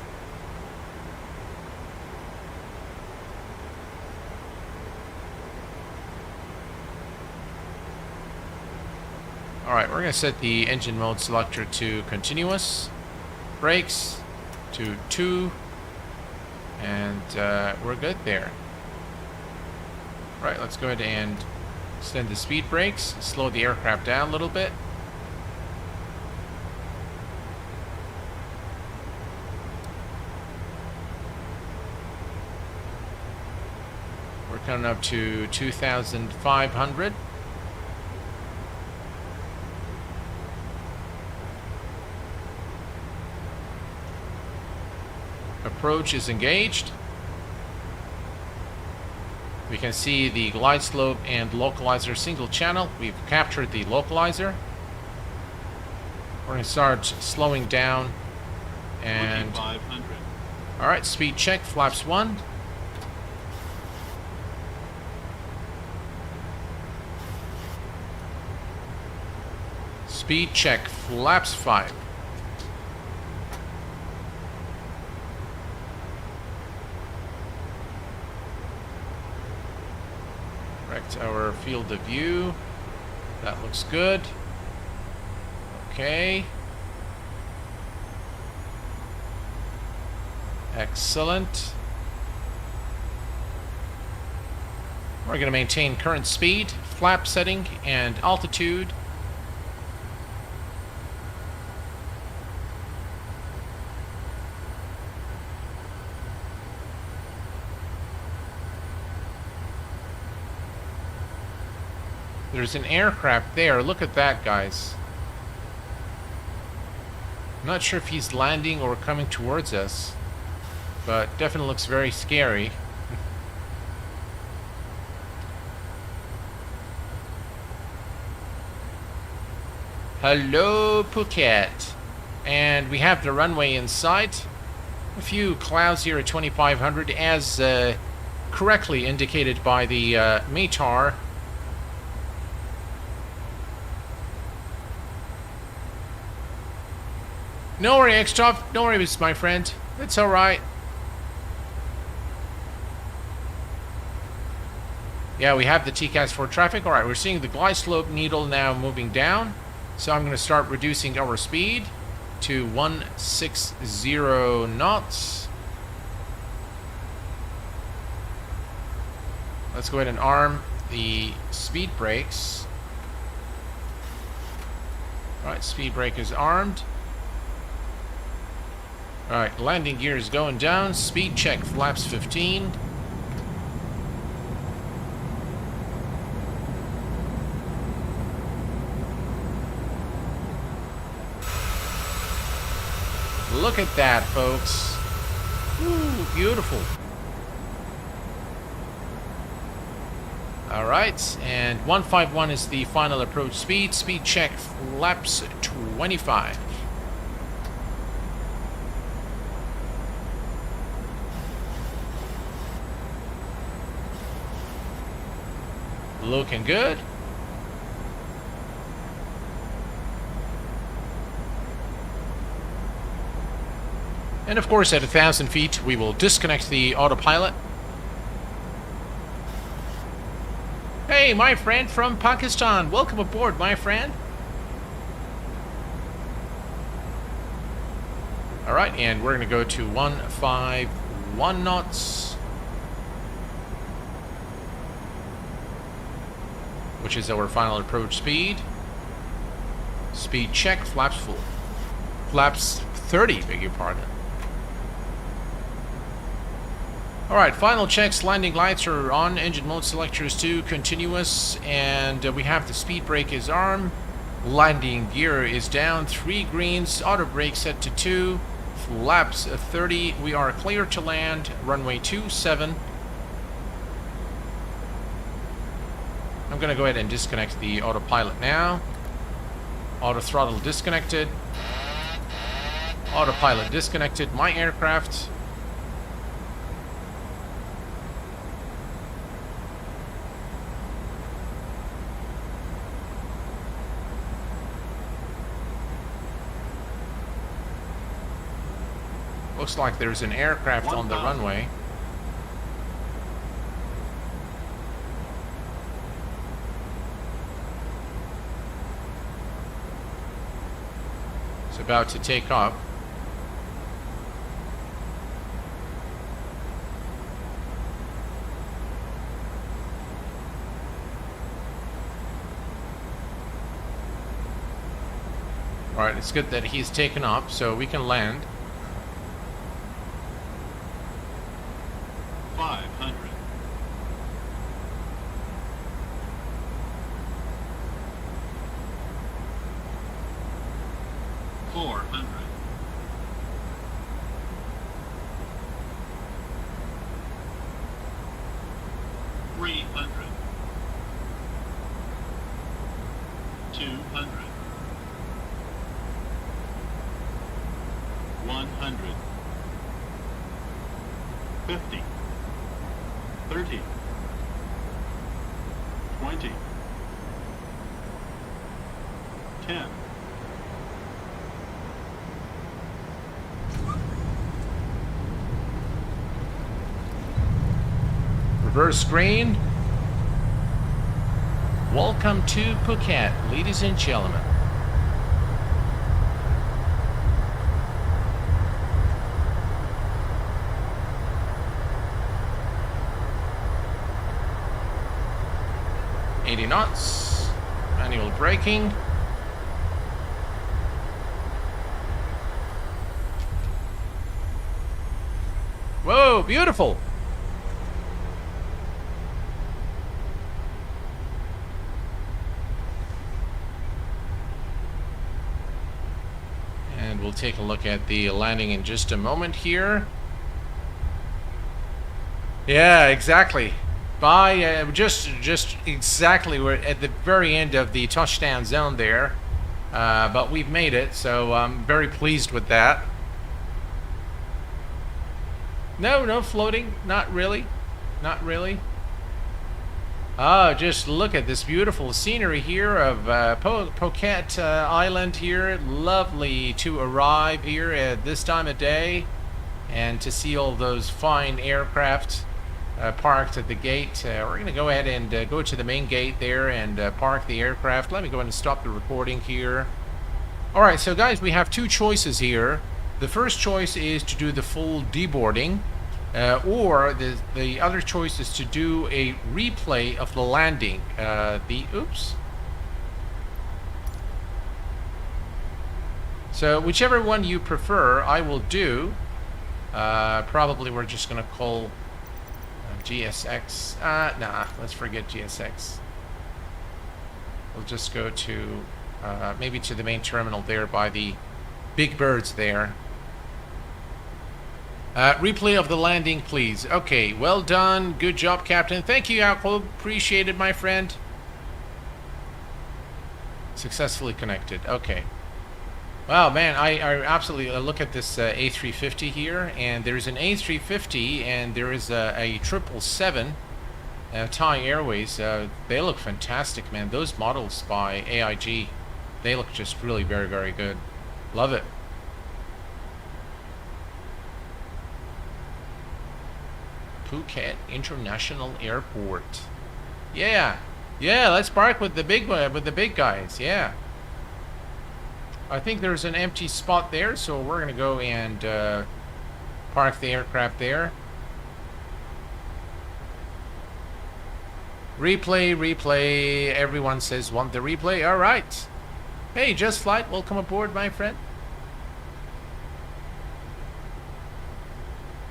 Alright, we're going to set the engine mode selector to continuous, brakes to 2, and we're good there. Right, let's go ahead and extend the speed brakes, slow the aircraft down a little bit. We're coming up to 2,500. Approach is engaged. We can see the glide slope and localizer single channel. We've captured the localizer. We're going to start slowing down. And 500. all right, speed check, flaps 1. Speed check, flaps 5. Correct our field of view. That looks good. Okay. Excellent. We're going to maintain current speed, flap setting, and altitude. There's an aircraft there. Look at that, guys. I'm not sure if he's landing or coming towards us, but definitely looks very scary. Hello, Phuket. And we have the runway in sight. A few clouds here at 2,500 as correctly indicated by the METAR. No worry, X-Top. Don't worry, my friend. It's alright. Yeah, we have the TCAS for traffic. Alright, we're seeing the glide slope needle now moving down. So I'm going to start reducing our speed to 160 knots. Let's go ahead and arm the speed brakes. Alright, speed brake is armed. Alright, landing gear is going down. Speed check, flaps 15. Look at that, folks. Ooh, beautiful. Alright, and 151 is the final approach speed. Speed check, flaps 25. Looking good. And of course, at 1,000 feet, we will disconnect the autopilot. Hey, my friend from Pakistan. Welcome aboard, my friend. Alright, and we're going to go to 151 knots, which is our final approach speed. Speed check, flaps full. Flaps 30, beg your pardon. Alright, final checks. Landing lights are on. Engine mode selectors 2, continuous. And we have the speed brake is armed. Landing gear is down. 3 greens. Auto brake set to 2. Flaps 30. We are clear to land. Runway 27. I'm going to go ahead and disconnect the autopilot now. Auto throttle disconnected. Autopilot disconnected. My aircraft. Looks like there's an aircraft on the runway. It's about to take off. All right, it's good that he's taken off, so we can land. 500. 400. 300. 200. 100. 50. 30. 20. 10. Reverse screen. Welcome to Phuket, ladies and gentlemen. Knots, manual braking. Whoa, beautiful. And we'll take a look at the landing in just a moment here. Yeah, exactly. By just exactly, we're at the very end of the touchdown zone there, but we've made it, so I'm very pleased with that. No floating, not really, not really. Oh, just look at this beautiful scenery here of Phuket Island here. Lovely to arrive here at this time of day and to see all those fine aircraft parked at the gate. We're going to go ahead and go to the main gate there and park the aircraft. Let me go ahead and stop the recording here. Alright, so guys, we have two choices here. The first choice is to do the full deboarding, or the other choice is to do a replay of the landing. Oops. So whichever one you prefer, I will do. Probably we're just going to call GSX. Nah, let's forget GSX. We'll just go to maybe to the main terminal there by the big birds there. Replay of the landing, please. Okay, well done. Good job, Captain. Thank you, Jakob. Appreciate it, my friend. Successfully connected. Okay. Wow, man, I absolutely look at this A350 here, and there's an A350 and there is a 777 Thai Airways. They look fantastic, man. Those models by AIG, they look just really very, very good. Love it. Phuket International Airport. Yeah, let's park with the big guys. Yeah. I think there's an empty spot there, so we're gonna go and park the aircraft there. Replay. Everyone says want the replay. All right. Hey, Just Flight, welcome aboard, my friend.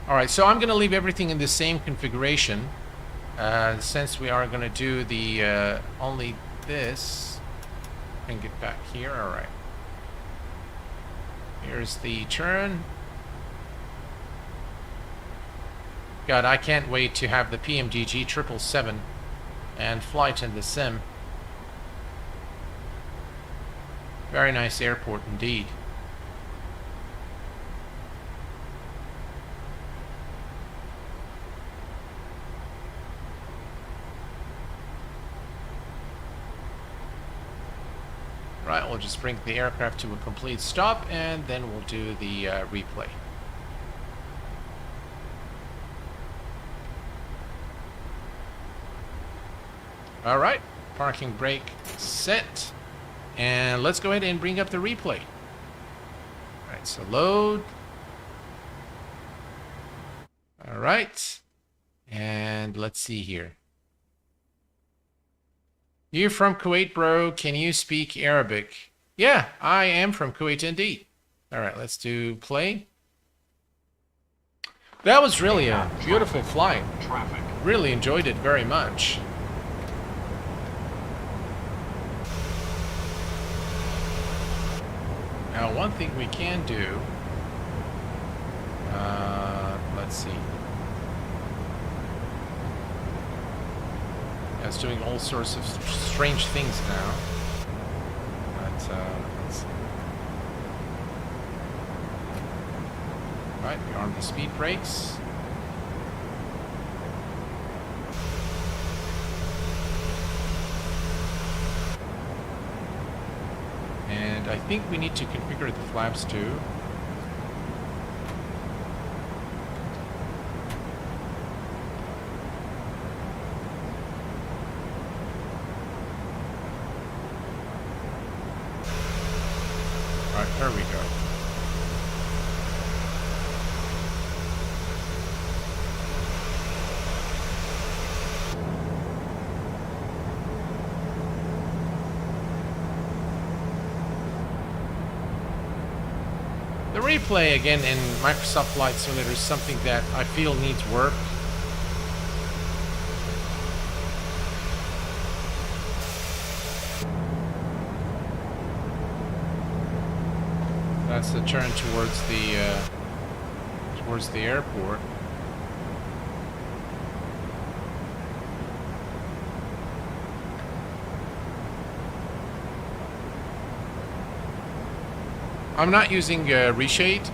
All right, so I'm gonna leave everything in the same configuration since we are gonna do the only this. And get back here. All right. Here's the turn. God, I can't wait to have the PMDG 777 and flight in the sim. Very nice airport indeed. Right, we'll just bring the aircraft to a complete stop and then we'll do the replay. All right, parking brake set. And let's go ahead and bring up the replay. All right, so load. All right. And let's see here. You're from Kuwait, bro. Can you speak Arabic? Yeah, I am from Kuwait indeed. All right, let's do play. That was really a beautiful flight. Traffic. Really enjoyed it very much. Now, one thing we can do, let's see. Yeah, it's doing all sorts of strange things now. But, let's see. Right, we arm the speed brakes. And I think we need to configure the flaps too. Alright, there we go. The replay again in Microsoft Flight Simulator is something that I feel needs work. That's the turn towards the airport. I'm not using reshade.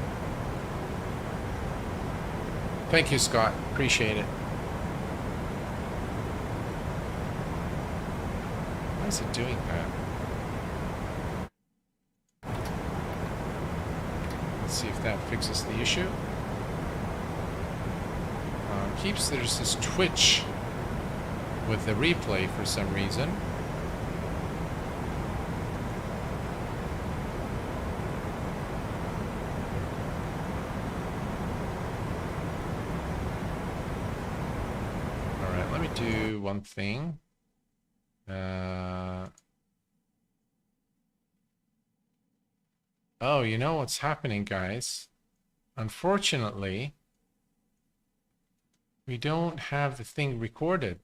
Thank you, Scott. Appreciate it. Why is it doing that? Let's see if that fixes the issue. There's this twitch with the replay for some reason. Do one thing. Oh, you know what's happening, guys? Unfortunately, we don't have the thing recorded.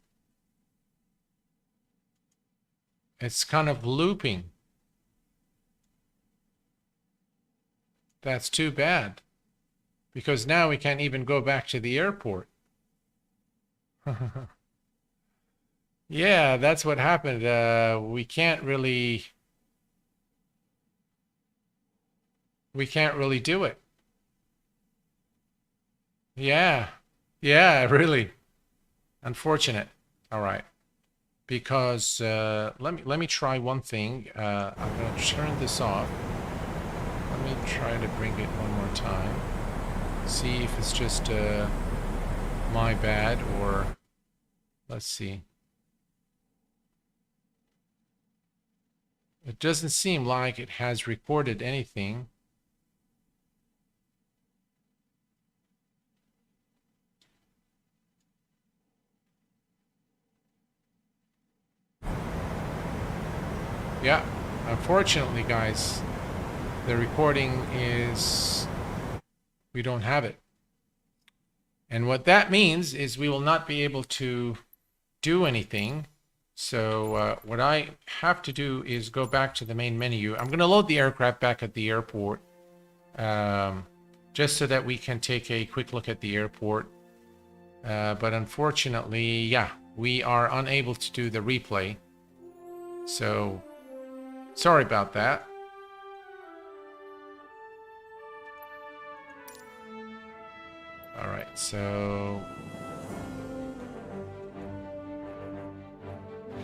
It's kind of looping. That's too bad. Because now we can't even go back to the airport. Yeah, that's what happened. We can't really do it. Yeah, really. Unfortunate. All right. Because let me try one thing. I'm gonna turn this off. Let me try to bring it one more time. See if it's just my bad or let's see. It doesn't seem like it has recorded anything. Yeah, unfortunately, guys, the recording is... we don't have it. And what that means is we will not be able to do anything. So what I have to do is go back to the main menu. I'm going to load the aircraft back at the airport just so that we can take a quick look at the airport. But unfortunately, yeah, we are unable to do the replay. So sorry about that. All right, so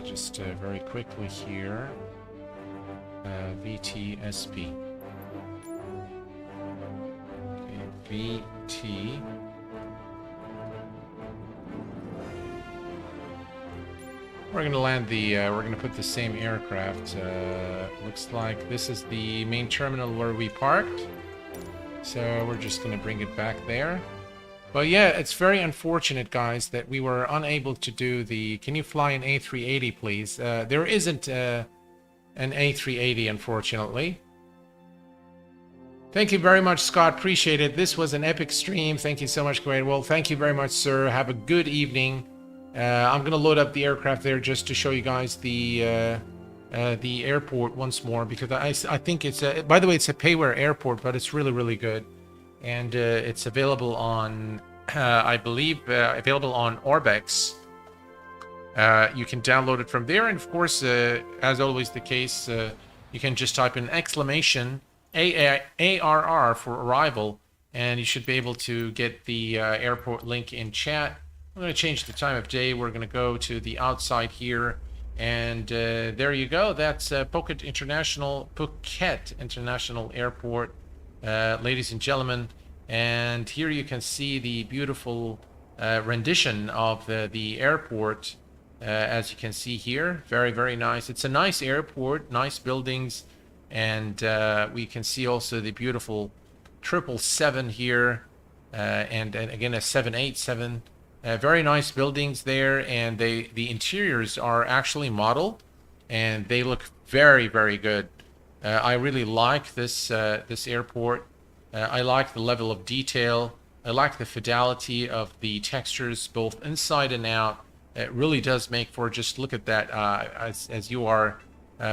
just very quickly here, VTSP. Okay, VT. We're gonna land the. We're gonna put the same aircraft. Looks like this is the main terminal where we parked. So we're just gonna bring it back there. But yeah, it's very unfortunate, guys, that we were unable to do the... Can you fly an A380, please? There isn't an A380, unfortunately. Thank you very much, Scott. Appreciate it. This was an epic stream. Thank you so much, Great. Well, thank you very much, sir. Have a good evening. I'm going to load up the aircraft there just to show you guys the airport once more, because I think it's a, by the way, it's a payware airport, but it's really, really good. And it's available on, I believe, available on Orbex. You can download it from there. And of course, as always the case, you can just type in exclamation ARR for arrival, and you should be able to get the airport link in chat. I'm going to change the time of day. We're going to go to the outside here, and there you go. That's Phuket International Airport, ladies and gentlemen. And here you can see the beautiful rendition of the airport, as you can see here. Very, very nice. It's a nice airport, nice buildings. And we can see also the beautiful 777 here, and again a 787. Very nice buildings there, and the interiors are actually modeled, and they look very, very good. I really like this airport. I like the level of detail. I like the fidelity of the textures, both inside and out. It really does make for, just look at that as you are.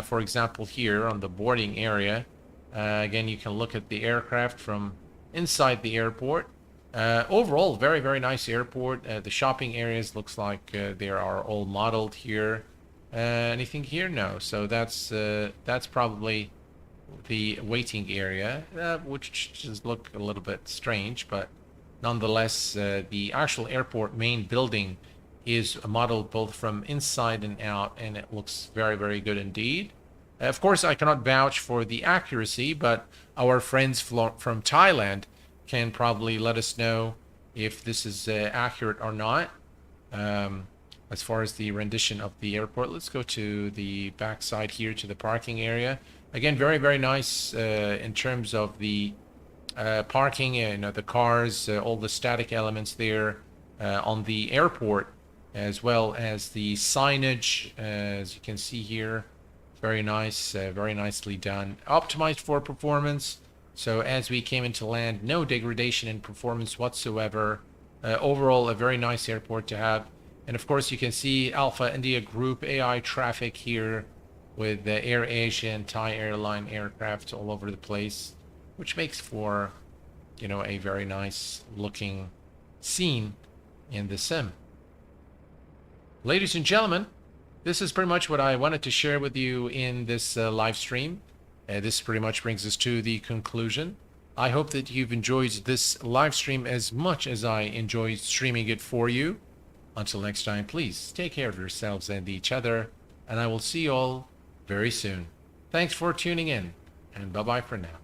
For example, here on the boarding area, again, you can look at the aircraft from inside the airport. Overall, very, very nice airport. The shopping areas looks like they are all modeled here. Anything here? No. So that's probably the waiting area, which does look a little bit strange, but nonetheless, the actual airport main building is modeled both from inside and out, and it looks very, very good indeed. Of course, I cannot vouch for the accuracy, but our friends from Thailand can probably let us know if this is accurate or not. As far as the rendition of the airport, let's go to the back side here to the parking area. Again, very, very nice in terms of the parking, the cars, all the static elements there on the airport, as well as the signage, as you can see here. Very nice, very nicely done. Optimized for performance. So as we came into land, no degradation in performance whatsoever. Overall, a very nice airport to have. And of course, you can see Alpha India Group AI traffic here with the Air Asia and Thai airline aircraft all over the place, which makes for, a very nice looking scene in the sim. Ladies and gentlemen, this is pretty much what I wanted to share with you in this live stream. This pretty much brings us to the conclusion. I hope that you've enjoyed this live stream as much as I enjoyed streaming it for you. Until next time, please take care of yourselves and each other, and I will see you all very soon. Thanks for tuning in, and bye-bye for now.